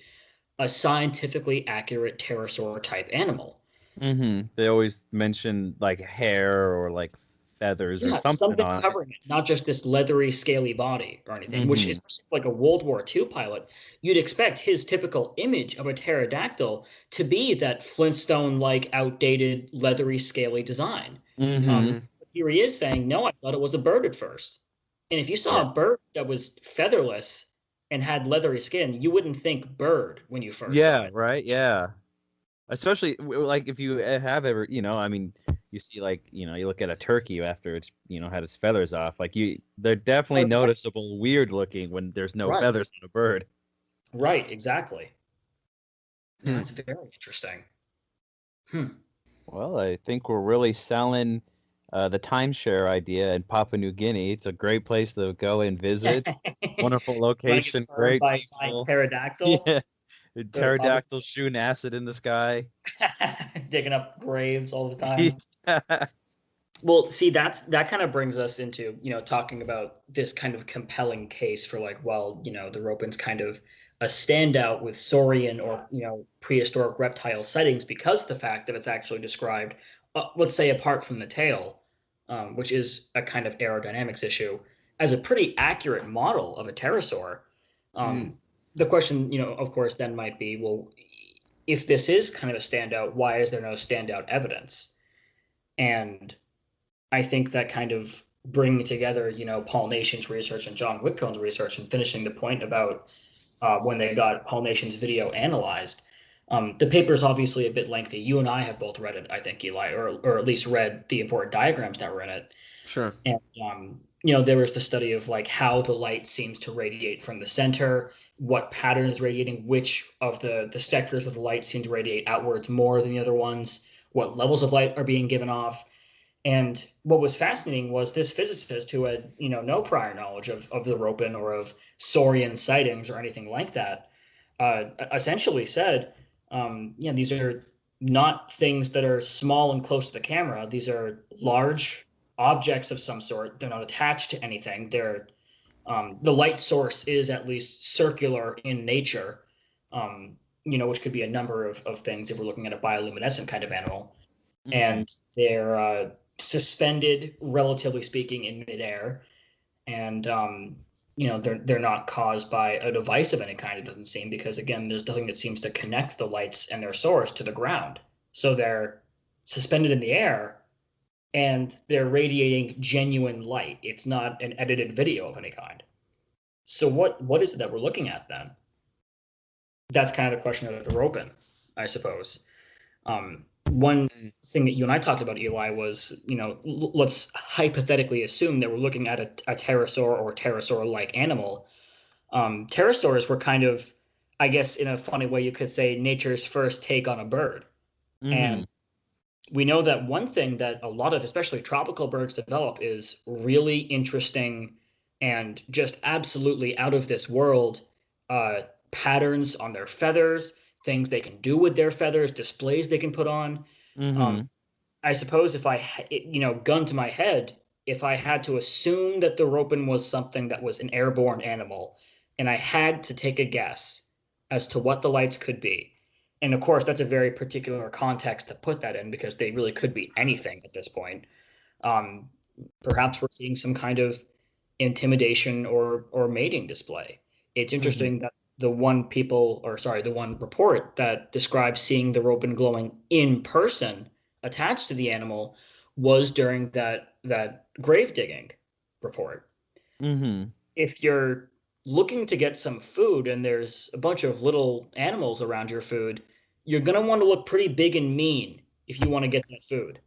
Speaker 7: a scientifically accurate pterosaur type animal.
Speaker 6: Mhm. They always mention like hair or like feathers or
Speaker 7: Yeah,
Speaker 6: something
Speaker 7: something
Speaker 6: on it.
Speaker 7: covering it, not just this leathery, scaly body or anything, which is
Speaker 6: Mhm.
Speaker 7: like a World War II pilot. You'd expect his typical image of a pterodactyl to be that Flintstone-like, outdated, leathery, scaly design.
Speaker 6: Mhm.
Speaker 7: Here he is saying, no, I thought it was a bird at first. And if you saw
Speaker 6: Yeah.
Speaker 7: a bird that was featherless and had leathery skin, you wouldn't think bird when you first saw
Speaker 6: Yeah.
Speaker 7: it.
Speaker 6: Right. Yeah. Especially like if you have ever, I mean, you see like, you look at a turkey after it's, had its feathers off. Like they're definitely noticeable, weird looking when there's no
Speaker 7: Right.
Speaker 6: feathers on a bird.
Speaker 7: Right, exactly. No,
Speaker 5: Hmm.
Speaker 7: that's very interesting. Hmm.
Speaker 6: Well, I think we're really selling the timeshare idea in Papua New Guinea. It's a great place to go and visit. Wonderful
Speaker 7: Wanna get
Speaker 6: location,
Speaker 7: burned
Speaker 6: great
Speaker 7: by a giant
Speaker 6: people.
Speaker 7: pterodactyl?
Speaker 6: Yeah,
Speaker 7: Go to
Speaker 6: pterodactyl shooting acid in the sky.
Speaker 7: digging up graves all the time.
Speaker 6: Yeah.
Speaker 7: Well, see, that kind of brings us into, talking about this kind of compelling case for like, well, the Ropen's kind of a standout with saurian or, prehistoric reptile sightings because of the fact that it's actually described, let's say apart from the tail, which is a kind of aerodynamics issue, as a pretty accurate model of a pterosaur. The question, of course, then might be, well, if this is kind of a standout, why is there no standout evidence? And I think that kind of bringing together, Paul Nation's research and John Whitcomb's research and finishing the point about when they got Paul Nation's video analyzed. The paper is obviously a bit lengthy. You and I have both read it, I think, Eli, or at least read the important diagrams that were in it.
Speaker 5: Sure.
Speaker 7: And there was the study of like how the light seems to radiate from the center, what pattern is radiating, which of the sectors of the light seem to radiate outwards more than the other ones, what levels of light are being given off. And what was fascinating was this physicist who had, no prior knowledge of the Ropen or of saurian sightings or anything like that, essentially said, these are not things that are small and close to the camera. These are large objects of some sort. They're not attached to anything. They're the light source is at least circular in nature, which could be a number of things if we're looking at a bioluminescent kind of animal. And they're suspended, relatively speaking, in midair, and they're not caused by a device of any kind. It doesn't seem, because again, there's nothing that seems to connect the lights and their source to the ground. So they're suspended in the air, and they're radiating genuine light. It's not an edited video of any kind. So what is it that we're looking at then? That's kind of the question of the ROPEN, I suppose. One thing that you and I talked about, Eli, was, let's hypothetically assume that we're looking at a pterosaur or pterosaur-like animal. Pterosaurs were kind of, I guess, in a funny way, you could say, nature's first take on a bird. And we know that one thing that a lot of, especially tropical birds, develop is really interesting and just absolutely out of this world patterns on their feathers, things they can do with their feathers, displays they can put on. I suppose if gun to my head, if I had to assume that the ROPEN was something that was an airborne animal, and I had to take a guess as to what the lights could be, and of course that's a very particular context to put that in, because they really could be anything at this point. Perhaps we're seeing some kind of intimidation or mating display. It's interesting that the one report that describes seeing the ROPEN glowing in person attached to the animal was during that grave digging report. If you're looking to get some food and there's a bunch of little animals around your food, you're going to want to look pretty big and mean if you want to get that food.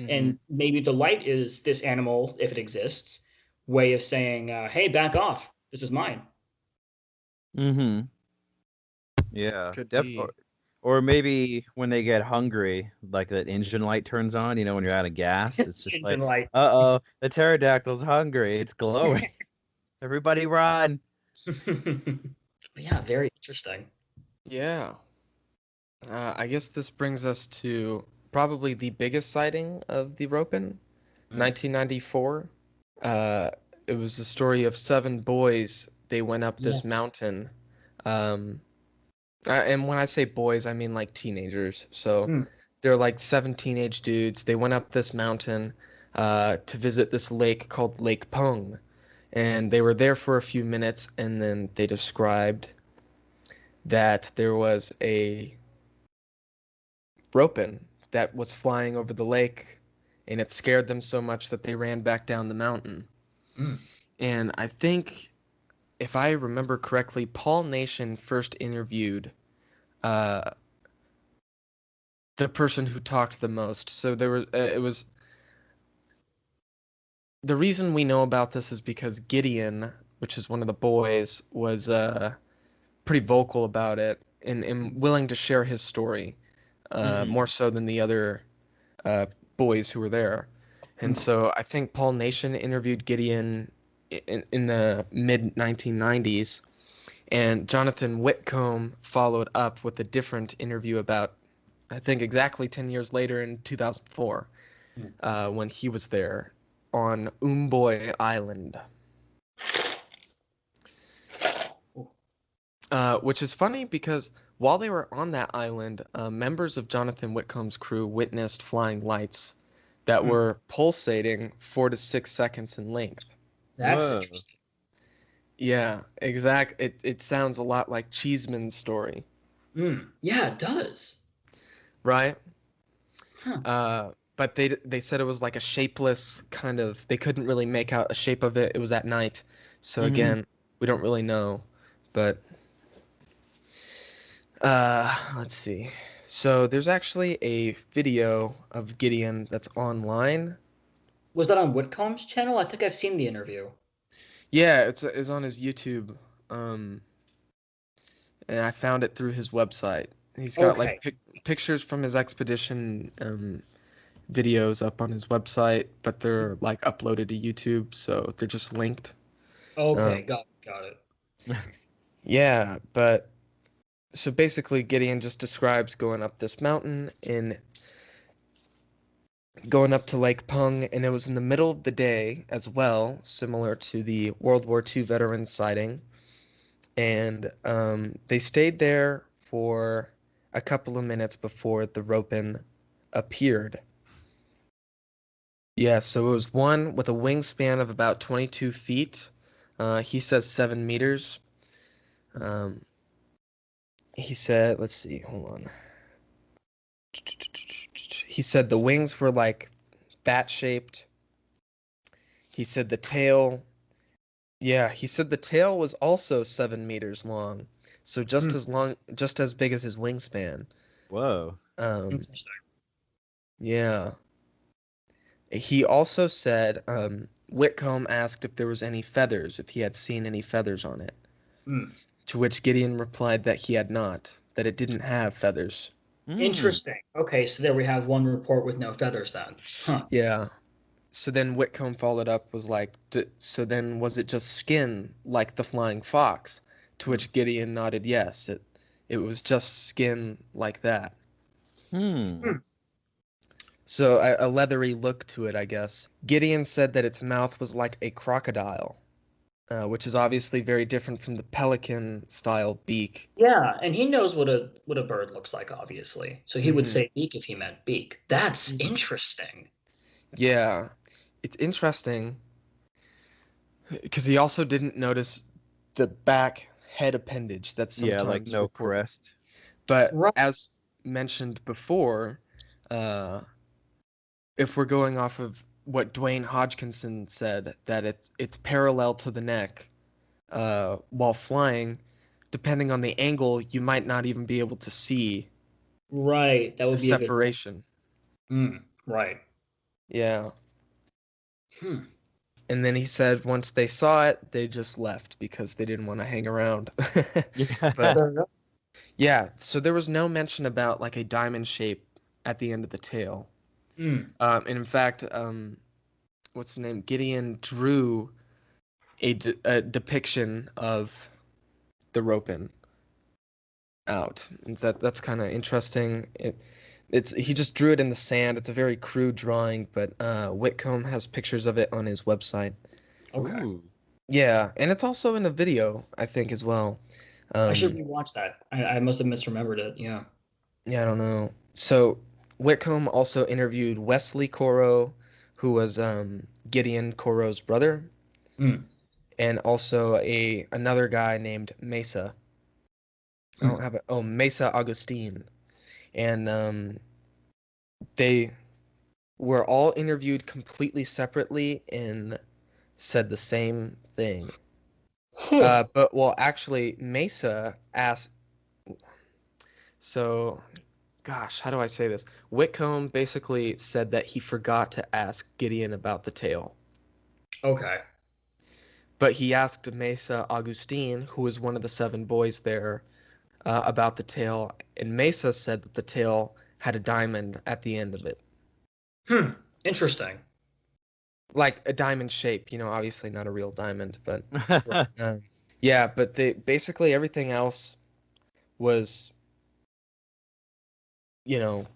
Speaker 7: And maybe the light is this animal, if it exists, way of saying, hey, back off, this is mine.
Speaker 6: Yeah,
Speaker 5: Could
Speaker 6: definitely.
Speaker 5: be.
Speaker 6: Or maybe when they get hungry, like that engine light turns on, when you're out of gas, it's just like,
Speaker 7: Light.
Speaker 6: uh-oh, the pterodactyl's hungry, it's glowing. Everybody run.
Speaker 7: Yeah, very interesting.
Speaker 5: Yeah. I guess this brings us to probably the biggest sighting of the ROPEN, 1994. It was the story of 7 boys. They went up this mountain. And when I say boys, I mean like teenagers. So they're like 7 teenage dudes. They went up this mountain to visit this lake called Lake Pung. And they were there for a few minutes, and then they described that there was a ROPEN that was flying over the lake, and it scared them so much that they ran back down the mountain. And I think, if I remember correctly, Paul Nation first interviewed the person who talked the most. So it was the reason we know about this is because Gideon, which is one of the boys, was pretty vocal about it and willing to share his story, more so than the other boys who were there. And so I think Paul Nation interviewed Gideon in the mid 1990s, and Jonathan Whitcomb followed up with a different interview about, I think, exactly 10 years later in 2004, when he was there on Umboy Island. Which is funny because while they were on that island, members of Jonathan Whitcomb's crew witnessed flying lights that were pulsating 4 to 6 seconds in length.
Speaker 7: That's interesting.
Speaker 5: Yeah, it sounds a lot like Cheeseman's story.
Speaker 7: Yeah, it does.
Speaker 5: Right? But they said it was like a shapeless kind of, they couldn't really make out a shape of it. It was at night. So again, we don't really know. But let's see. So there's actually a video of Gideon that's online.
Speaker 7: Was that on Whitcomb's channel? I think I've seen the interview.
Speaker 5: Yeah, it's on his YouTube. And I found it through his website. He's got like pictures from his expedition videos up on his website, but they're like uploaded to YouTube, so they're just linked.
Speaker 7: Okay, got it.
Speaker 5: Yeah, but So basically, Gideon just describes going up this mountain and going up to Lake Pung, and it was in the middle of the day as well, similar to the World War II veteran sighting. And they stayed there for a couple of minutes before the ROPEN appeared. Yeah, so it was one with a wingspan of about 22 feet. He says 7 meters. He said, let's see, hold on. He said the wings were like bat-shaped. He said the tail, yeah, he said the tail was also 7 meters long. So just as long, just as big as his wingspan.
Speaker 6: Whoa.
Speaker 7: Interesting.
Speaker 5: Yeah. He also said, Whitcomb asked if there was any feathers, if he had seen any feathers on it. To which Gideon replied that he had not, that it didn't have feathers.
Speaker 7: Interesting. Okay, so there we have one report with no feathers then. Huh.
Speaker 5: Yeah. So then Whitcomb followed up, was like, so then was it just skin like the flying fox? To which Gideon nodded yes, it was just skin like that. So a leathery look to it, I guess. Gideon said that its mouth was like a crocodile, which is obviously very different from the pelican-style beak.
Speaker 7: Yeah, and he knows what a bird looks like, obviously. So he would say beak if he meant beak. That's interesting.
Speaker 5: Yeah, it's interesting because he also didn't notice the back head appendage that's sometimes
Speaker 6: like no
Speaker 5: reported.
Speaker 6: crest.
Speaker 5: But
Speaker 7: Right.
Speaker 5: as mentioned before, if we're going off of what Dwayne Hodgkinson said, that it's parallel to the neck while flying, depending on the angle, you might not even be able to see
Speaker 7: Right, that
Speaker 5: the
Speaker 7: would be a good
Speaker 5: separation.
Speaker 7: right.
Speaker 5: Yeah.
Speaker 7: Hmm.
Speaker 5: And then he said once they saw it, they just left because they didn't want to hang around.
Speaker 6: Yeah.
Speaker 5: But
Speaker 7: Fair enough.
Speaker 5: yeah, so there was no mention about like a diamond shape at the end of the tail. And in fact, what's the name? Gideon drew a depiction of the ROPEN out. And that's kind of interesting. He just drew it in the sand. It's a very crude drawing, but Whitcomb has pictures of it on his website.
Speaker 7: Okay.
Speaker 6: Ooh.
Speaker 5: Yeah, and it's also in a video, I think, as well.
Speaker 7: I should rewatch that. I must have misremembered it. Yeah.
Speaker 5: Yeah, I don't know. So Whitcomb also interviewed Wesley Coro, who was Gideon Coro's brother, and also another guy named Mesa. I don't have it. Oh, Mesa Augustine, and they were all interviewed completely separately and said the same thing. But well, actually, Mesa asked. So, gosh, how do I say this? Whitcomb basically said that he forgot to ask Gideon about the tail.
Speaker 7: Okay.
Speaker 5: But he asked Mesa Augustine, who was one of the 7 boys there, about the tail, and Mesa said that the tail had a diamond at the end of it.
Speaker 7: Interesting.
Speaker 5: Like a diamond shape, obviously not a real diamond, but yeah, but basically everything else was, in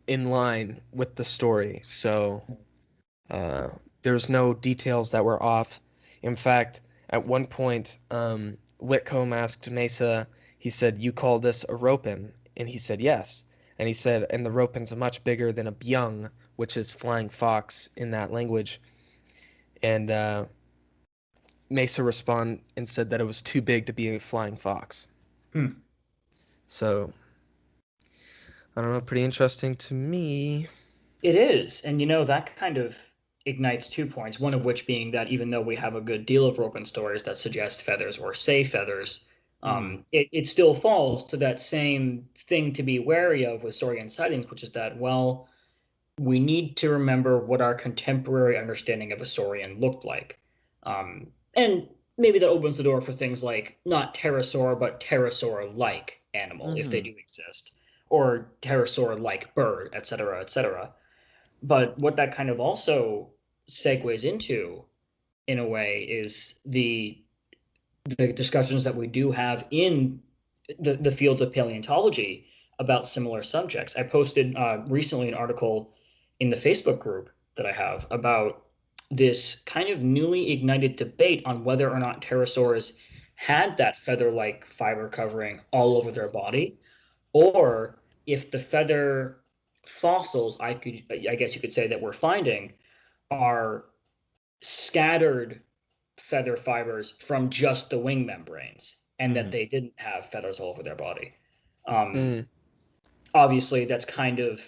Speaker 5: line with the story. So there's no details that were off. In fact, at one point, Whitcomb asked Mesa, he said, "You call this a ropen?" And he said, "Yes." And he said, "And the ropen's much bigger than a byung," which is flying fox in that language. And Mesa responded and said that it was too big to be a flying fox. So, I don't know, pretty interesting to me.
Speaker 7: It is. And that kind of ignites 2 points, one of which being that even though we have a good deal of ropen stories that suggest feathers or say feathers, it still falls to that same thing to be wary of with story and sightings, which is that, well, we need to remember what our contemporary understanding of a saurian looked like. And maybe that opens the door for things like not pterosaur, but pterosaur-like animal, if they do exist, or pterosaur-like bird, et cetera, et cetera. But what that kind of also segues into, in a way, is the the discussions that we do have in the fields of paleontology about similar subjects. I posted recently an article in the Facebook group that I have about this kind of newly ignited debate on whether or not pterosaurs had that feather-like fiber covering all over their body, or if the feather fossils, I guess you could say, that we're finding are scattered feather fibers from just the wing membranes, and that they didn't have feathers all over their body. Obviously, that's kind of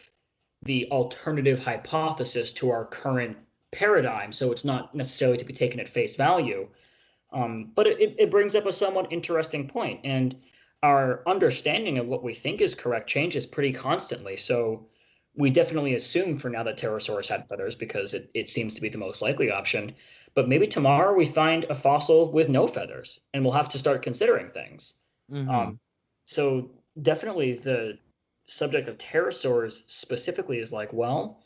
Speaker 7: the alternative hypothesis to our current paradigm, so it's not necessarily to be taken at face value. But it brings up a somewhat interesting point, and our understanding of what we think is correct changes pretty constantly. So we definitely assume for now that pterosaurs had feathers because it seems to be the most likely option. But maybe tomorrow we find a fossil with no feathers, and we'll have to start considering things. So definitely the subject of pterosaurs specifically is like, well,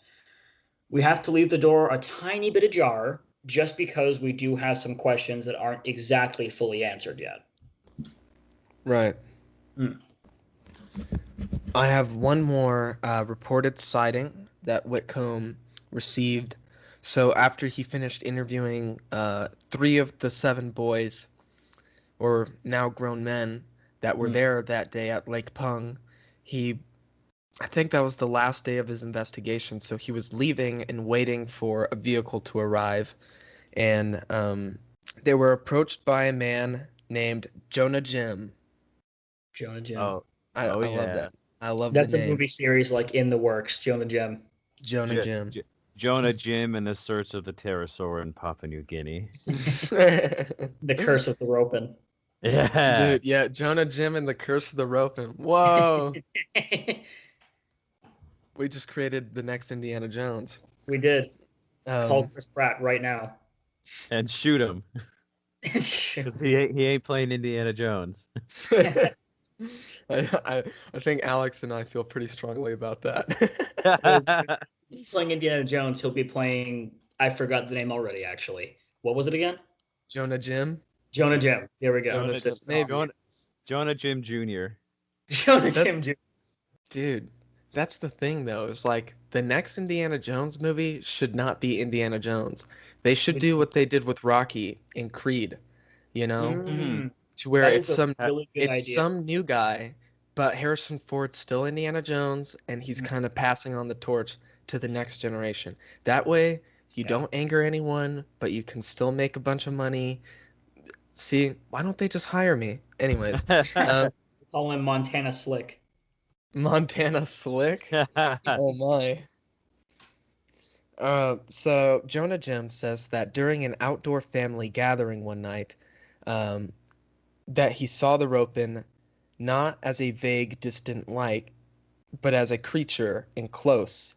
Speaker 7: we have to leave the door a tiny bit ajar just because we do have some questions that aren't exactly fully answered yet.
Speaker 5: Right. I have one more reported sighting that Whitcomb received. So after he finished interviewing 3 of the 7 boys, or now grown men, that were there that day at Lake Pung, I think that was the last day of his investigation, so he was leaving and waiting for a vehicle to arrive. And they were approached by a man named Jonah Jim.
Speaker 7: Jonah Jim.
Speaker 5: I love that. I love
Speaker 7: That's
Speaker 5: the
Speaker 7: a
Speaker 5: name.
Speaker 7: Movie series like in the works. Jonah Jim.
Speaker 5: Jonah Jim.
Speaker 6: Jonah Jim in the search of the pterosaur in Papua New Guinea.
Speaker 7: The Curse of the ROPEN.
Speaker 6: Yeah.
Speaker 5: Dude, yeah, Jonah Jim and the Curse of the ROPEN. Whoa. We just created the next Indiana Jones.
Speaker 7: We did. Call Chris Pratt right now.
Speaker 6: And shoot him. He ain't playing Indiana Jones.
Speaker 5: I think Alex and I feel pretty strongly about that.
Speaker 7: Well, playing Indiana Jones, he'll be playing. I forgot the name already. Actually, what was it again?
Speaker 5: Jonah Jim.
Speaker 7: Jonah Jim. There we go.
Speaker 6: Jonah Jim Jr.
Speaker 7: Jonah Jim Jr.
Speaker 5: Dude, that's the thing though. Is like the next Indiana Jones movie should not be Indiana Jones. They should do what they did with Rocky and Creed. You know, to where it's some some new guy, but Harrison Ford's still Indiana Jones, and he's kind of passing on the torch to the next generation. That way, you don't anger anyone, but you can still make a bunch of money. See, why don't they just hire me? Anyways,
Speaker 7: call him Montana Slick.
Speaker 5: Montana Slick? Oh my. So Jonah Jim says that during an outdoor family gathering one night, that he saw the ROPEN not as a vague, distant light, but as a creature and close.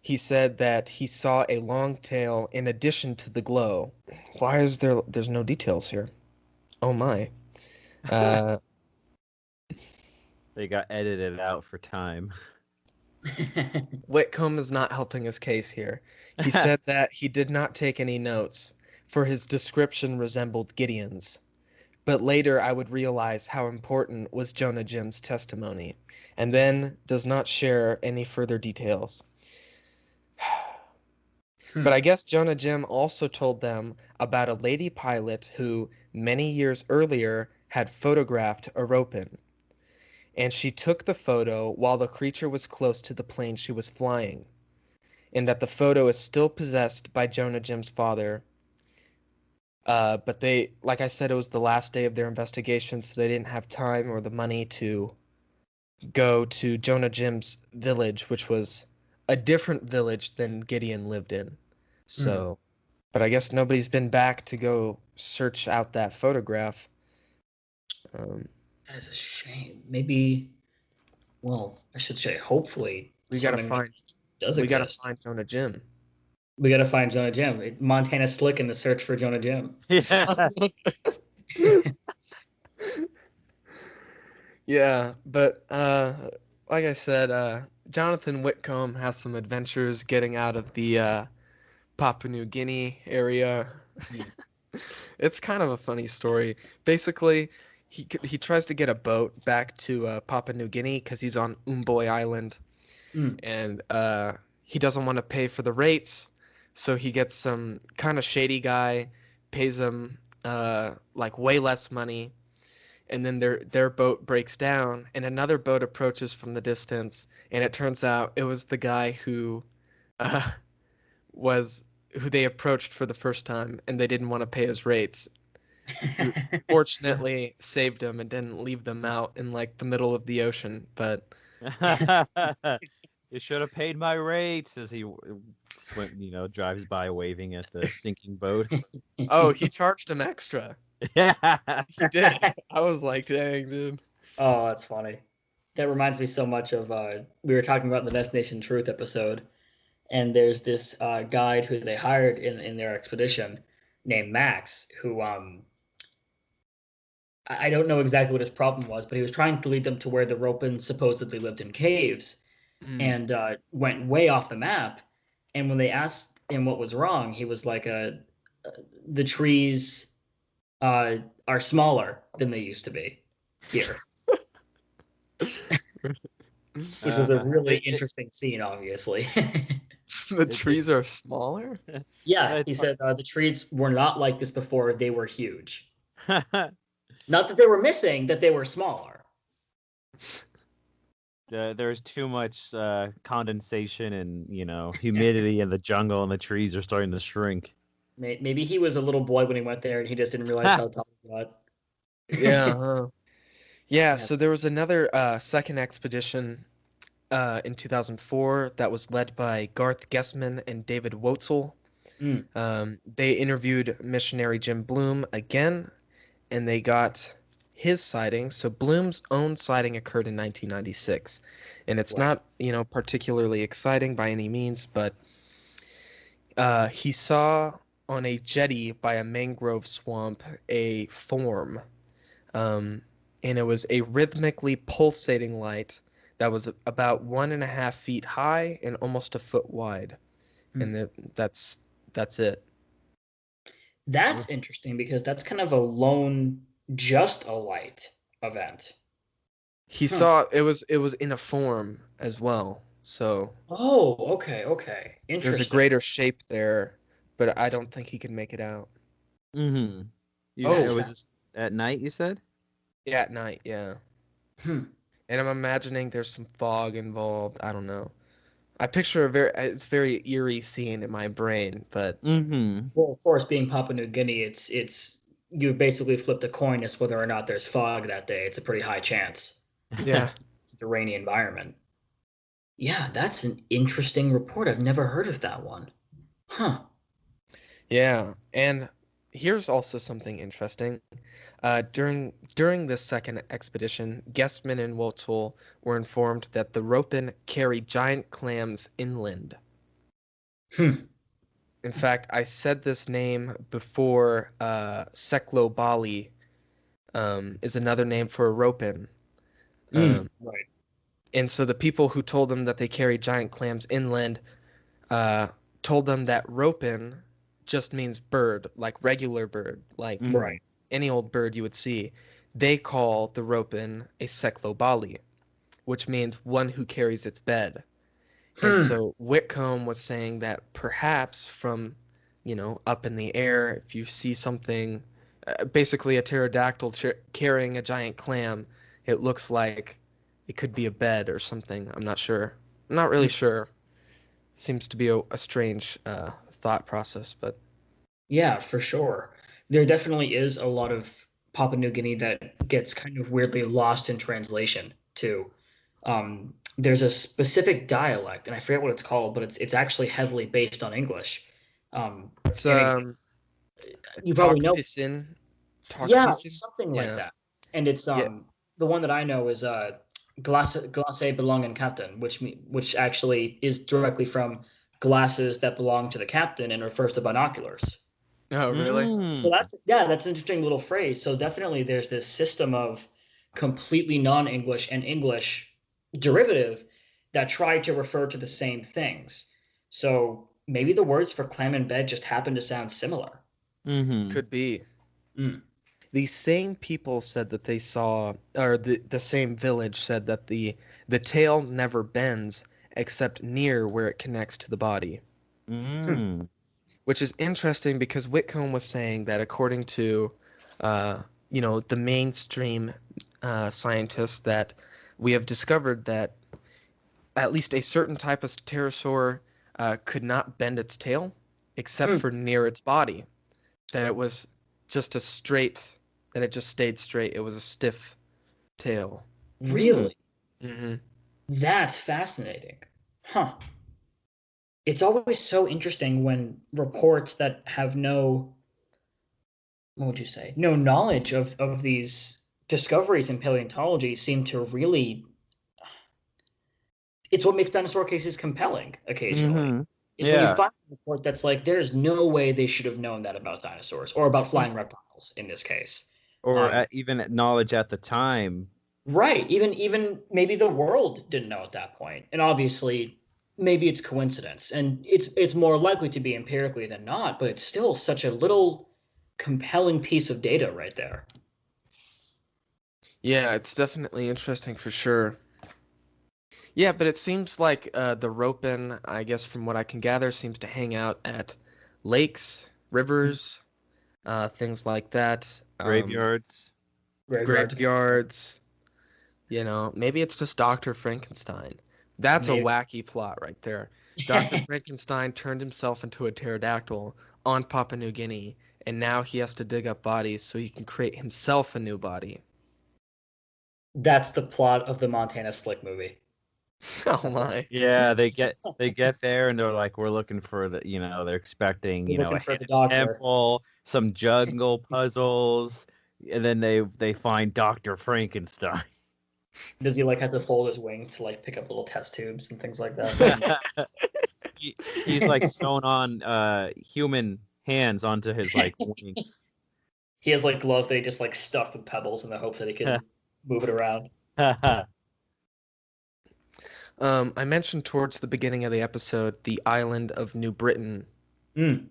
Speaker 5: He said that he saw a long tail in addition to the glow. Why is there's no details here? Oh my.
Speaker 6: They got edited out for time.
Speaker 5: Whitcomb is not helping his case here. He said that he did not take any notes, for his description resembled Gideon's. But later I would realize how important was Jonah Jim's testimony, and then does not share any further details. But I guess Jonah Jim also told them about a lady pilot who, many years earlier, had photographed a ROPEN. And she took the photo while the creature was close to the plane she was flying, and that the photo is still possessed by Jonah Jim's father. But they, like I said, it was the last day of their investigation, so they didn't have time or the money to go to Jonah Jim's village, which was a different village than Gideon lived in. So, but I guess nobody's been back to go search out that photograph.
Speaker 7: That is a shame. Maybe, well, I should say, hopefully,
Speaker 5: we gotta find Jonah Jim.
Speaker 7: We gotta find Jonah Jim. Montana Slick in the search for Jonah Jim.
Speaker 6: Yeah.
Speaker 5: Yeah, but like I said, Jonathan Whitcomb has some adventures getting out of the Papua New Guinea area. It's kind of a funny story. Basically, he tries to get a boat back to Papua New Guinea because he's on Umboy Island,
Speaker 7: Mm.
Speaker 5: and he doesn't want to pay for the rates, so he gets some kind of shady guy, pays him like way less money, and then their boat breaks down, and another boat approaches from the distance, and it turns out it was the guy who uh, was who they approached for the first time, and they didn't want to pay his rates. He fortunately saved them and didn't leave them out in like the middle of the ocean, but
Speaker 6: You should have paid my rates as he drives by waving at the sinking boat.
Speaker 5: oh, he charged him extra.
Speaker 6: Yeah.
Speaker 5: He did. I was like, dang, dude.
Speaker 7: Oh, that's funny. That reminds me so much of we were talking about the Destination Truth episode, and there's this guide who they hired in their expedition named Max, who I don't know exactly what his problem was, but he was trying to lead them to where the Ropens supposedly lived in caves,
Speaker 5: Mm.
Speaker 7: and went way off the map. And when they asked him what was wrong, he was like, "The trees are smaller than they used to be here," which was a really interesting scene, obviously.
Speaker 5: The
Speaker 6: It's
Speaker 5: trees are smaller?
Speaker 7: Yeah,
Speaker 6: it's
Speaker 7: he said the trees were not like this before; they were huge.
Speaker 6: hard-
Speaker 7: Not that they were missing, that they were smaller.
Speaker 6: There's too much condensation and humidity in the jungle, and the trees are starting to shrink.
Speaker 7: Maybe he was a little boy when he went there, and he just didn't realize how tall he got.
Speaker 5: Yeah, huh. Yeah,
Speaker 7: Yeah.
Speaker 5: so there was another second expedition in 2004 that was led by Garth Guessman and David Wotzel. They interviewed missionary Jim Bloom again, and they got his sighting. So Bloom's own sighting occurred in 1996, and it's
Speaker 7: Wow.
Speaker 5: not, particularly exciting by any means, but he saw on a jetty by a mangrove swamp a form, and it was a rhythmically pulsating light that was about 1.5 feet high and almost a foot wide, and that's it.
Speaker 7: That's interesting because that's kind of a lone, just a light event.
Speaker 5: He
Speaker 7: Huh.
Speaker 5: saw it was in a form as well, so
Speaker 7: Oh, okay.
Speaker 5: there's
Speaker 7: Interesting.
Speaker 5: a greater shape there, but I don't think he could make it out.
Speaker 6: Mm-hmm.
Speaker 5: Oh.
Speaker 6: It was at night, you said?
Speaker 5: Yeah, at night, yeah.
Speaker 7: Hmm.
Speaker 5: And I'm imagining there's some fog involved. I don't know. I picture it's very eerie scene in my brain, but
Speaker 6: Mm-hmm.
Speaker 7: Well, of course, being Papua New Guinea, it's you've basically flipped a coin as whether or not there's fog that day. It's a pretty high chance.
Speaker 5: yeah.
Speaker 7: It's a rainy environment. Yeah, that's an interesting report. I've never heard of that one. Huh.
Speaker 5: Yeah, and here's also something interesting. During this second expedition, Guestman and Wotzel were informed that the Ropen carry giant clams inland.
Speaker 7: Hmm.
Speaker 5: In fact, I said this name before. Seklo Bali is another name for a Ropen.
Speaker 7: Right.
Speaker 5: And so the people who told them that they carry giant clams inland told them that Ropen just means bird, like regular bird, like
Speaker 7: Right.
Speaker 5: any old bird you would see. They call the Ropen a Seklo Bali, which means one who carries its bed. And so Whitcomb was saying that perhaps from, up in the air, if you see something, basically a pterodactyl carrying a giant clam, it looks like it could be a bed or something. I'm not sure. I'm not really sure. Seems to be a strange thought process, but
Speaker 7: Yeah, for sure. There definitely is a lot of Papua New Guinea that gets kind of weirdly lost in translation too. There's a specific dialect, and I forget what it's called, but it's actually heavily based on English.
Speaker 5: it's
Speaker 7: And you probably know.
Speaker 5: Talk
Speaker 7: Yeah,
Speaker 5: Pisin?
Speaker 7: something like
Speaker 5: Yeah.
Speaker 7: that. And it's
Speaker 5: Yeah.
Speaker 7: the one that I know is Glace belong in captain, which actually is directly from glasses that belong to the captain and refers to binoculars.
Speaker 5: Oh, really?
Speaker 7: So that's an interesting little phrase. So definitely there's this system of completely non-English and English derivative that try to refer to the same things. So maybe the words for clam and bed just happen to sound similar.
Speaker 6: Mm-hmm.
Speaker 5: Could be.
Speaker 7: Mm.
Speaker 5: These same people said that they saw, or the same village said that the tail never bends except near where it connects to the body,
Speaker 6: Mm.
Speaker 5: which is interesting because Whitcomb was saying that according to, the mainstream scientists, that we have discovered that at least a certain type of pterosaur could not bend its tail except
Speaker 7: Hmm.
Speaker 5: for near its body. That it was just a straight, that it just stayed straight. It was a stiff tail.
Speaker 7: Really?
Speaker 5: Hmm.
Speaker 7: That's fascinating. Huh. It's always so interesting when reports that have no, what would you say, no knowledge of these discoveries in paleontology seem to really, it's what makes dinosaur cases compelling occasionally.
Speaker 6: Mm-hmm.
Speaker 7: Is when you
Speaker 6: Yeah.
Speaker 7: find a report that's like, there's no way they should have known that about dinosaurs or about flying reptiles in this case.
Speaker 6: Or
Speaker 7: Um,
Speaker 6: even knowledge at the time.
Speaker 7: Right. Even maybe the world didn't know at that point. And obviously maybe it's coincidence. And it's more likely to be empirically than not, but it's still such a little compelling piece of data right there.
Speaker 5: Yeah, it's definitely interesting for sure. Yeah, but it seems like the Ropen, I guess from what I can gather, seems to hang out at lakes, rivers, things like that.
Speaker 6: Graveyards.
Speaker 7: Graveyards.
Speaker 5: Graveyards. Maybe it's just Dr. Frankenstein. That's a
Speaker 7: Maybe.
Speaker 5: wacky plot right there. Dr. Frankenstein turned himself into a pterodactyl on Papua New Guinea, and now he has to dig up bodies so he can create himself a new body.
Speaker 7: That's the plot of the Montana Slick movie.
Speaker 5: Oh my.
Speaker 6: Yeah, they get there and they're like, we're looking for they're expecting,
Speaker 7: We're looking
Speaker 6: a
Speaker 7: for the
Speaker 6: hidden
Speaker 7: doctor.
Speaker 6: temple, some jungle puzzles, and then they find Dr. Frankenstein.
Speaker 7: Does he like have to fold his wings to like pick up little test tubes and things like that?
Speaker 6: He's like sewn on human hands onto his like wings.
Speaker 7: He has like gloves they just like stuffed with pebbles in the hopes that he can move it around.
Speaker 5: I mentioned towards the beginning of the episode the island of New Britain.
Speaker 7: Mm.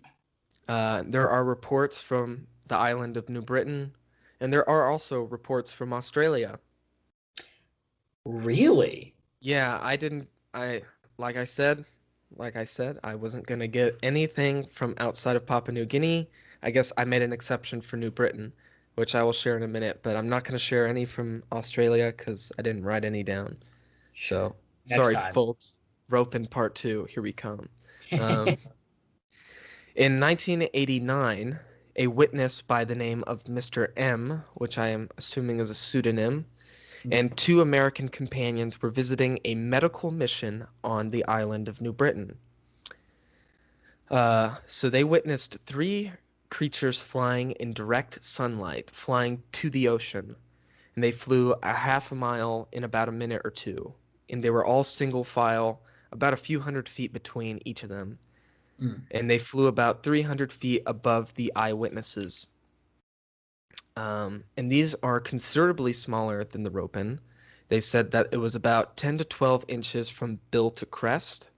Speaker 5: There are reports from the island of New Britain, and there are also reports from Australia.
Speaker 7: Really?
Speaker 5: Yeah, like I said, I wasn't gonna get anything from outside of Papua New Guinea. I guess I made an exception for New Britain, which I will share in a minute, but I'm not gonna share any from Australia because I didn't write any down. So
Speaker 7: Next
Speaker 5: sorry,
Speaker 7: time.
Speaker 5: folks. Ropen Part 2, here we come. In 1989, a witness by the name of Mr. M, which I am assuming is a pseudonym, and two American companions were visiting a medical mission on the island of New Britain. So they witnessed three creatures flying in direct sunlight, flying to the ocean, and they flew a half a mile in about a minute or two, and they were all single file, about a few hundred feet between each of them, and they flew about 300 feet above the eyewitnesses. And these are considerably smaller than the Ropen. They said that it was about 10 to 12 inches from bill to crest.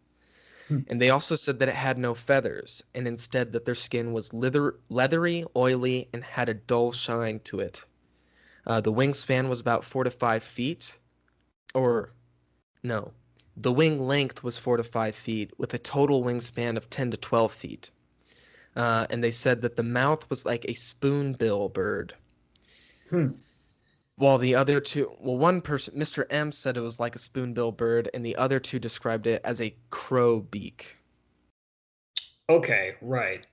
Speaker 5: And they also said that it had no feathers, and instead that their skin was leathery, oily, and had a dull shine to it. The wingspan was about 4 to 5 feet. Or, no. The wing length was 4 to 5 feet, with a total wingspan of 10 to 12 feet. And they said that the mouth was like a spoonbill bird. While the other two, one person, Mr. M, said it was like a spoonbill bird, and the other two described it as a crow beak.
Speaker 7: Okay, right.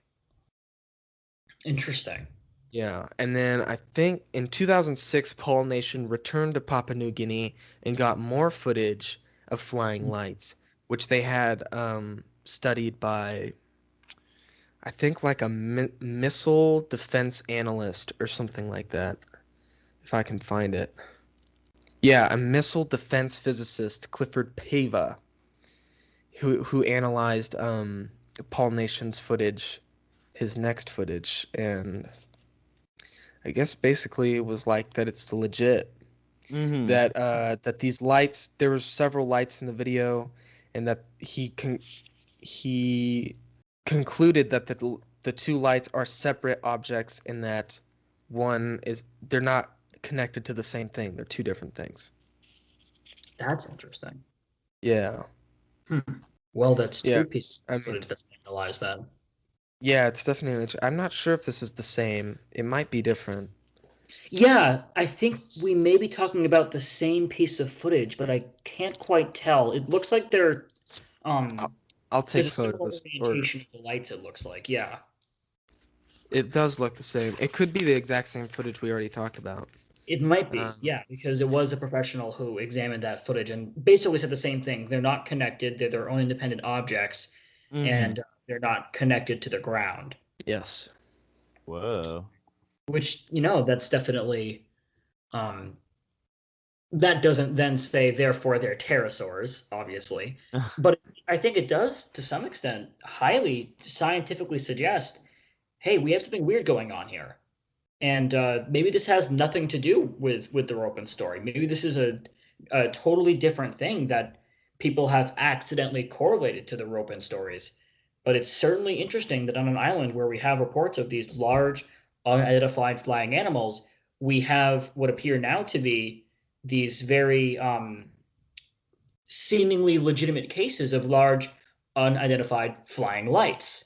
Speaker 7: Interesting.
Speaker 5: Yeah, and then I think in 2006, Paul Nation returned to Papua New Guinea and got more footage of flying lights, which they had studied by, I think, like a missile defense analyst or something like that, if I can find it. Yeah, a missile defense physicist, Clifford Pava, who analyzed Paul Nation's footage, his next footage, and I guess basically it was like that it's legit.
Speaker 6: Mm-hmm.
Speaker 5: That these lights, there were several lights in the video, and that he concluded that the two lights are separate objects, and that they're not connected to the same thing. They're two different things.
Speaker 7: That's interesting.
Speaker 5: Yeah.
Speaker 7: Well, that's
Speaker 5: Yeah,
Speaker 7: two pieces
Speaker 5: I
Speaker 7: of
Speaker 5: mean,
Speaker 7: footage that analyze that.
Speaker 5: yeah, it's definitely. I'm not sure if this is the same. It might be different.
Speaker 7: Yeah, I think we may be talking about the same piece of footage, but I can't quite tell. It looks like they're
Speaker 5: I'll, I'll take
Speaker 7: there's a similar
Speaker 5: photos, or
Speaker 7: orientation of the lights, it looks like. Yeah.
Speaker 5: it does look the same. It could be the exact same footage we already talked about.
Speaker 7: It might be,
Speaker 5: Um,
Speaker 7: yeah, because it was a professional who examined that footage and basically said the same thing. They're not connected, they're their own independent objects, and they're not connected to the ground.
Speaker 5: yes.
Speaker 6: Whoa.
Speaker 7: Which, that's definitely that doesn't then say therefore they're pterosaurs, obviously. But I think it does, to some extent, highly scientifically suggest, hey, we have something weird going on here. And maybe this has nothing to do with the ROPEN story. Maybe this is a totally different thing that people have accidentally correlated to the ROPEN stories. But it's certainly interesting that on an island where we have reports of these large, unidentified flying animals, we have what appear now to be these very seemingly legitimate cases of large, unidentified flying lights.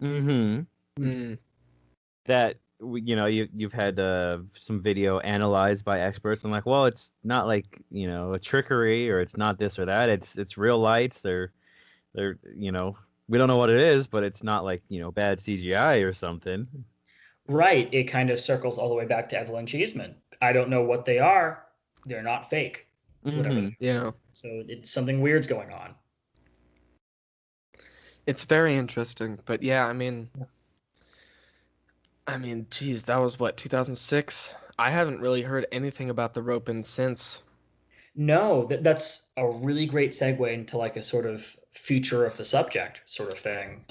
Speaker 6: Mm-hmm.
Speaker 5: Mm,
Speaker 6: That you've had some video analyzed by experts. I'm like, well, it's not like a trickery, or it's not this or that. It's real lights. They're we don't know what it is, but it's not like bad CGI or something.
Speaker 7: Right. It kind of circles all the way back to Evelyn Cheeseman. I don't know what they are. They're not fake. Whatever.
Speaker 6: Mm-hmm.
Speaker 5: yeah.
Speaker 7: So it's something weird's going on.
Speaker 5: It's very interesting. But yeah, geez, that was what, 2006? I haven't really heard anything about the Ropin since.
Speaker 7: No, that's a really great segue into like a sort of future of the subject sort of thing.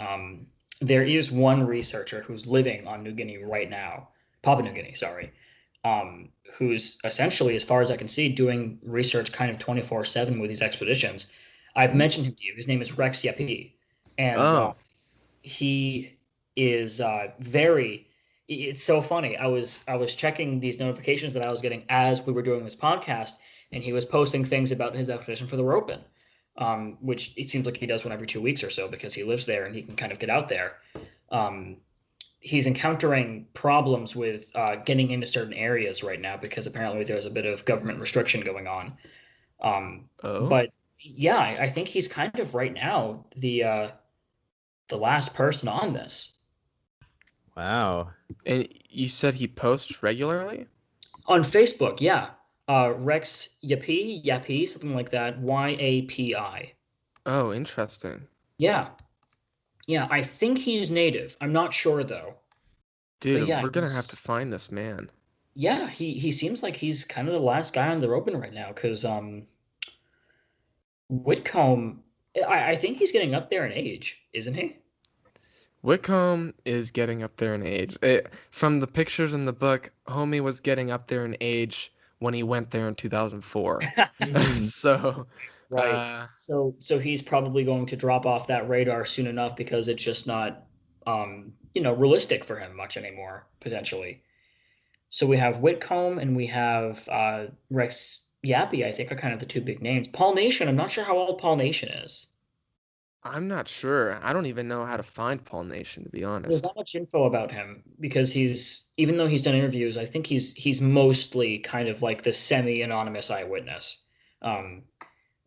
Speaker 7: There is one researcher who's living on New Guinea right now, Papua New Guinea, sorry, who's essentially, as far as I can see, doing research kind of 24/7 with these expeditions. I've mentioned him to you. His name is Rex Yapi, and
Speaker 5: Oh,
Speaker 7: he is very. It's so funny. I was checking these notifications that I was getting as we were doing this podcast, and he was posting things about his expedition for the Ropin, which it seems like he does one every 2 weeks or so because he lives there and he can kind of get out there. Um, he's encountering problems with getting into certain areas right now because apparently there's a bit of government restriction going on.
Speaker 5: oh.
Speaker 7: But yeah, I think he's kind of right now the last person on this.
Speaker 6: Wow.
Speaker 5: And you said he posts regularly?
Speaker 7: On Facebook, yeah. Rex Yapi, something like that. YAPI.
Speaker 5: Oh, interesting.
Speaker 7: Yeah. Yeah, I think he's native. I'm not sure though. But
Speaker 5: Dude,
Speaker 7: yeah,
Speaker 5: we're gonna have to find this man.
Speaker 7: yeah, he seems like he's kind of the last guy on the Ropin right now because Whitcomb, I think he's getting up there in age, isn't he?
Speaker 5: Whitcomb is getting up there in age. From the pictures in the book, homie was getting up there in age when he went there in 2004. So,
Speaker 7: Right. So he's probably going to drop off that radar soon enough because it's just not realistic for him much anymore, potentially. So we have Whitcomb and we have Rex Yappy, I think, are kind of the two big names. Paul Nation, I'm not sure how old Paul Nation is.
Speaker 5: I'm not sure. I don't even know how to find Paul Nation, to be
Speaker 7: There's
Speaker 5: honest.
Speaker 7: not much info about him because even though he's done interviews, I think he's mostly kind of like the semi-anonymous eyewitness. Um,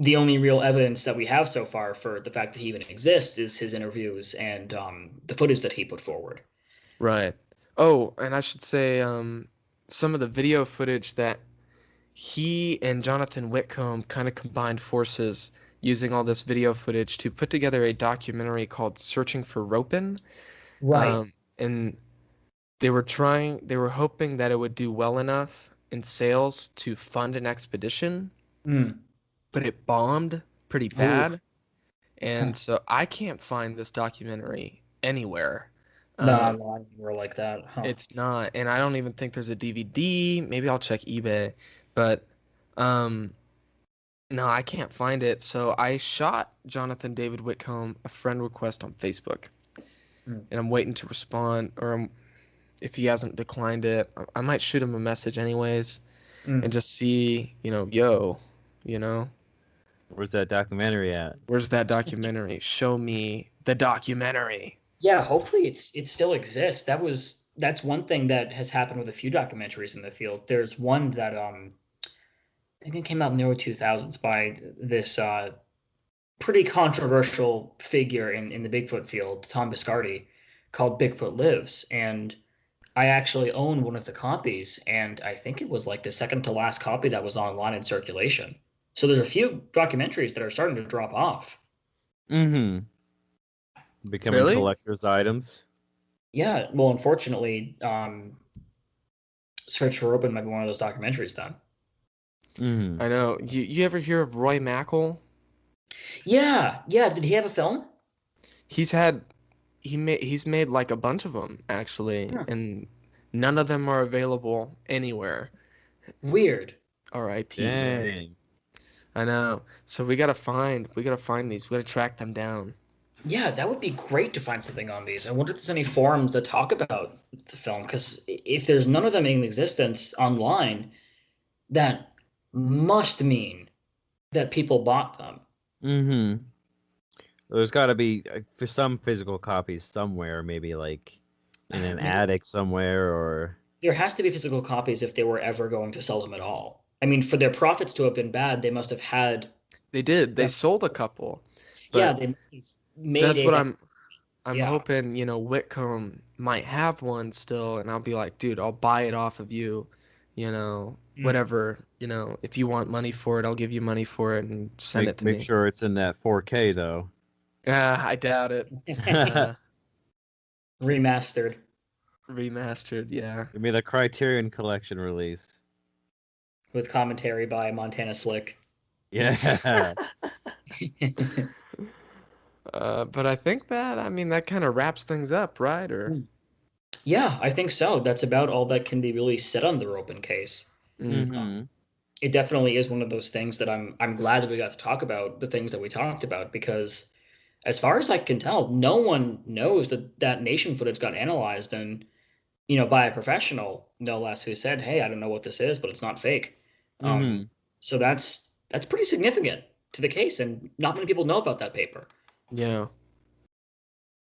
Speaker 7: the only real evidence that we have so far for the fact that he even exists is his interviews and the footage that he put forward.
Speaker 5: Right. Oh, and I should say, some of the video footage that he and Jonathan Whitcomb kind of combined forces using all this video footage to put together a documentary called Searching for Ropin.
Speaker 7: Right.
Speaker 5: And they were hoping that it would do well enough in sales to fund an expedition,
Speaker 7: Mm.
Speaker 5: but it bombed pretty
Speaker 7: Ooh.
Speaker 5: bad. And so I can't find this documentary anywhere.
Speaker 7: No, no, I never like that. Huh.
Speaker 5: It's not, and I don't even think there's a DVD. Maybe I'll check eBay, but um, no, I can't find it. So I shot Jonathan David Whitcomb a friend request on Facebook,
Speaker 7: Mm.
Speaker 5: and I'm waiting to respond, if he hasn't declined it, I might shoot him a message anyways
Speaker 7: Mm.
Speaker 5: and just see, yo,
Speaker 6: Where's that documentary at?
Speaker 5: where's that documentary? Show me the documentary.
Speaker 7: Yeah, hopefully it still exists. That's one thing that has happened with a few documentaries in the field. There's one that I think it came out in the early 2000s by this pretty controversial figure in the Bigfoot field, Tom Biscardi, called Bigfoot Lives. And I actually own one of the copies, and I think it was like the second to last copy that was online in circulation. So there's a few documentaries that are starting to drop off.
Speaker 6: Mm-hmm. Becoming
Speaker 5: Really?
Speaker 6: collector's items.
Speaker 7: Yeah, well, unfortunately, Search for Open might be one of those documentaries then.
Speaker 6: Mm-hmm.
Speaker 5: I know. You ever hear of Roy Mackle?
Speaker 7: Yeah. Did he have a film?
Speaker 5: He's made like a bunch of them actually,
Speaker 7: Huh.
Speaker 5: and none of them are available anywhere.
Speaker 7: Weird.
Speaker 5: R.I.P. man.
Speaker 6: Dang.
Speaker 5: I know. So we gotta find these. We gotta track them down.
Speaker 7: Yeah, that would be great to find something on these. I wonder if there's any forums that talk about the film, because if there's none of them in existence online, that must mean that people bought them.
Speaker 6: Mm-hmm. There's got to be for some physical copies somewhere, maybe like in an attic somewhere, or
Speaker 7: There has to be physical copies if they were ever going to sell them at all. I mean, for their profits to have been bad, they must have had.
Speaker 5: They did. They
Speaker 7: Yeah.
Speaker 5: sold a couple.
Speaker 7: Yeah,
Speaker 5: But
Speaker 7: they must have made.
Speaker 5: that's what I'm
Speaker 7: Yeah.
Speaker 5: hoping, Whitcomb might have one still, and I'll be like, dude, I'll buy it off of you, whatever, if you want money for it, I'll give you money for it and send it to
Speaker 6: make
Speaker 5: me.
Speaker 6: sure it's in that 4K though.
Speaker 5: I doubt it.
Speaker 7: Remastered.
Speaker 5: Remastered, yeah.
Speaker 6: Give me the Criterion Collection release.
Speaker 7: With commentary by Montana Slick.
Speaker 6: Yeah.
Speaker 5: But I think that kind of wraps things up, right? Or
Speaker 7: Yeah, I think so. That's about all that can be really said on the ROPEN case.
Speaker 6: Mm-hmm.
Speaker 7: It definitely is one of those things that I'm glad that we got to talk about the things that we talked about, because as far as I can tell, no one knows that nation footage got analyzed and by a professional, no less, who said, "Hey, I don't know what this is, but it's not fake."
Speaker 6: Mm-hmm.
Speaker 7: So that's pretty significant to the case, and not many people know about that paper.
Speaker 5: yeah.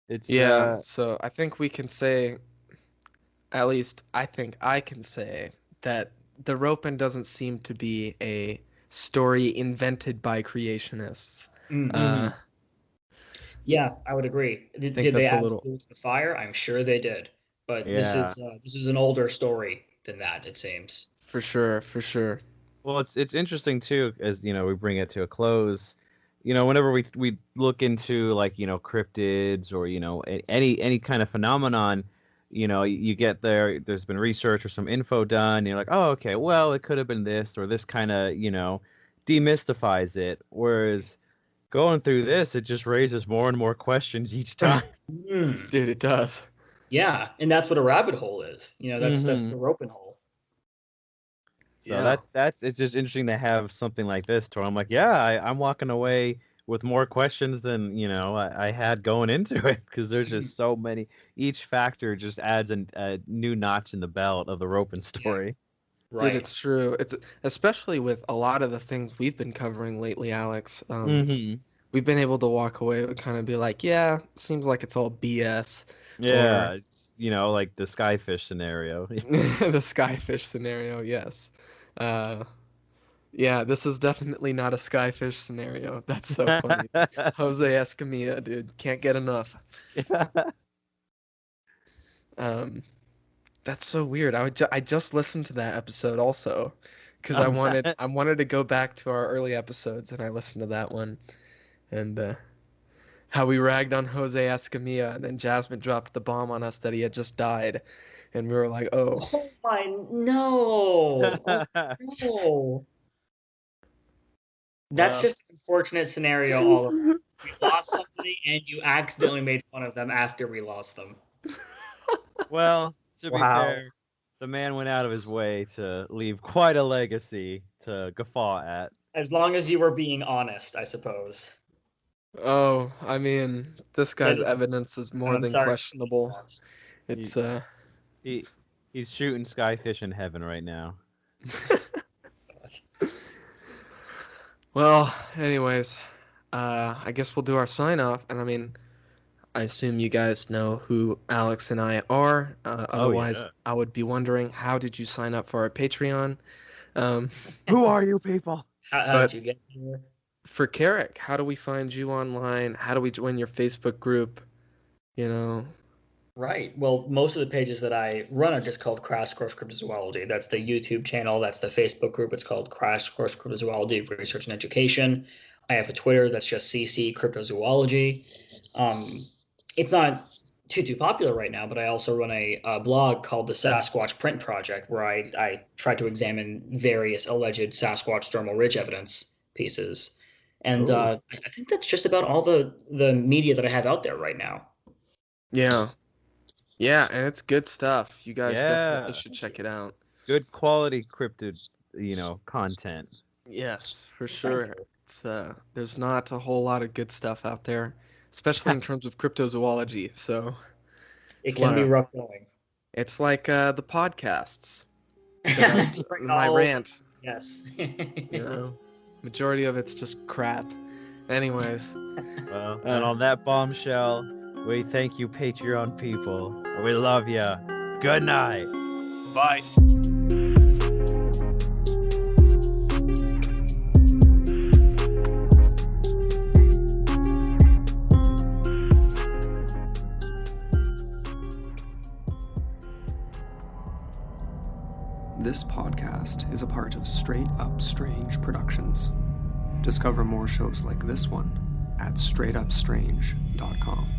Speaker 6: It's
Speaker 5: Yeah, so I think we can say, at least I think I can say, that the ROPEN doesn't seem to be a story invented by creationists.
Speaker 7: Mhm. Yeah, I would agree. Did they
Speaker 5: that's a
Speaker 7: add
Speaker 5: little-
Speaker 7: fuel to the fire? I'm sure they did. But
Speaker 6: Yeah.
Speaker 7: this is an older story than that, it seems.
Speaker 5: For sure, for sure.
Speaker 6: Well, it's interesting too, as we bring it to a close. Whenever we look into like cryptids or any kind of phenomenon, you get there's been research or some info done. And you're like, oh, okay, well, it could have been this or this kind of demystifies it. Whereas going through this, it just raises more and more questions each time.
Speaker 7: Mm.
Speaker 5: Dude, it does.
Speaker 7: Yeah, and that's what a rabbit hole is. That's
Speaker 6: Mhm.
Speaker 7: the ROPEN hole.
Speaker 6: So
Speaker 5: Yeah.
Speaker 6: that's it's just interesting to have something like this to where I'm like, yeah, I'm walking away with more questions than I had going into it, because there's just so many. Each factor just adds a new notch in the belt of the ROPEN story.
Speaker 7: Right.
Speaker 5: Dude, it's true. It's especially with a lot of the things we've been covering lately, Alex.
Speaker 6: Mm-hmm.
Speaker 5: We've been able to walk away and kind of be like, yeah, seems like it's all BS.
Speaker 6: Yeah, it's like the skyfish scenario.
Speaker 5: The skyfish scenario, yes. Yeah, this is definitely not a skyfish scenario. That's so funny. Jose Escamilla, dude, can't get enough. That's so weird. I just listened to that episode also, because I wanted to go back to our early episodes, and I listened to that one, and how we ragged on Jose Escamilla, and then Jasmine dropped the bomb on us that he had just died, and we were like, oh.
Speaker 7: Oh my no! Oh, no. That's
Speaker 6: Well.
Speaker 7: just an unfortunate scenario all over. We lost somebody and you accidentally made fun of them after we lost them.
Speaker 6: Well, to be
Speaker 7: Wow.
Speaker 6: fair, the man went out of his way to leave quite a legacy to guffaw at.
Speaker 7: As long as you were being honest, I suppose.
Speaker 5: Oh, I mean, this guy's
Speaker 7: Yes.
Speaker 5: evidence is more
Speaker 7: I'm
Speaker 5: than
Speaker 7: sorry.
Speaker 5: questionable. It's
Speaker 6: He's shooting skyfish in heaven right now.
Speaker 5: Well, anyways, I guess we'll do our sign off. And I mean, I assume you guys know who Alex and I are. Otherwise,
Speaker 6: yeah.
Speaker 5: I would be wondering, how did you sign up for our Patreon?
Speaker 6: Who are you people?
Speaker 7: How did you get here?
Speaker 5: For Carrick, how do we find you online? How do we join your Facebook group? You know,
Speaker 7: Right. Well, most of the pages that I run are just called Crash Course Cryptozoology. That's the YouTube channel. That's the Facebook group. It's called Crash Course Cryptozoology Research and Education. I have a Twitter that's just CC Cryptozoology. It's not too popular right now, but I also run a blog called the Sasquatch Print Project, where I try to examine various alleged Sasquatch thermal ridge evidence pieces. And I think that's just about all the media that I have out there right now.
Speaker 5: yeah, and it's good stuff. You guys definitely
Speaker 6: Yeah.
Speaker 5: should check it out.
Speaker 6: Good quality cryptid, content.
Speaker 5: Yes, for sure. It's there's not a whole lot of good stuff out there, especially in terms of cryptozoology. So
Speaker 7: It
Speaker 5: it's a
Speaker 7: can
Speaker 5: lot
Speaker 7: be
Speaker 5: of-
Speaker 7: rough going.
Speaker 5: it's like the podcasts. My rant.
Speaker 7: Yes.
Speaker 5: Majority of it's just crap. Anyways,
Speaker 6: Well, and on that bombshell, we thank you, Patreon people. We love ya. Good night.
Speaker 3: Bye.
Speaker 2: This podcast is a part of Straight Up Strange Productions. Discover more shows like this one at straightupstrange.com.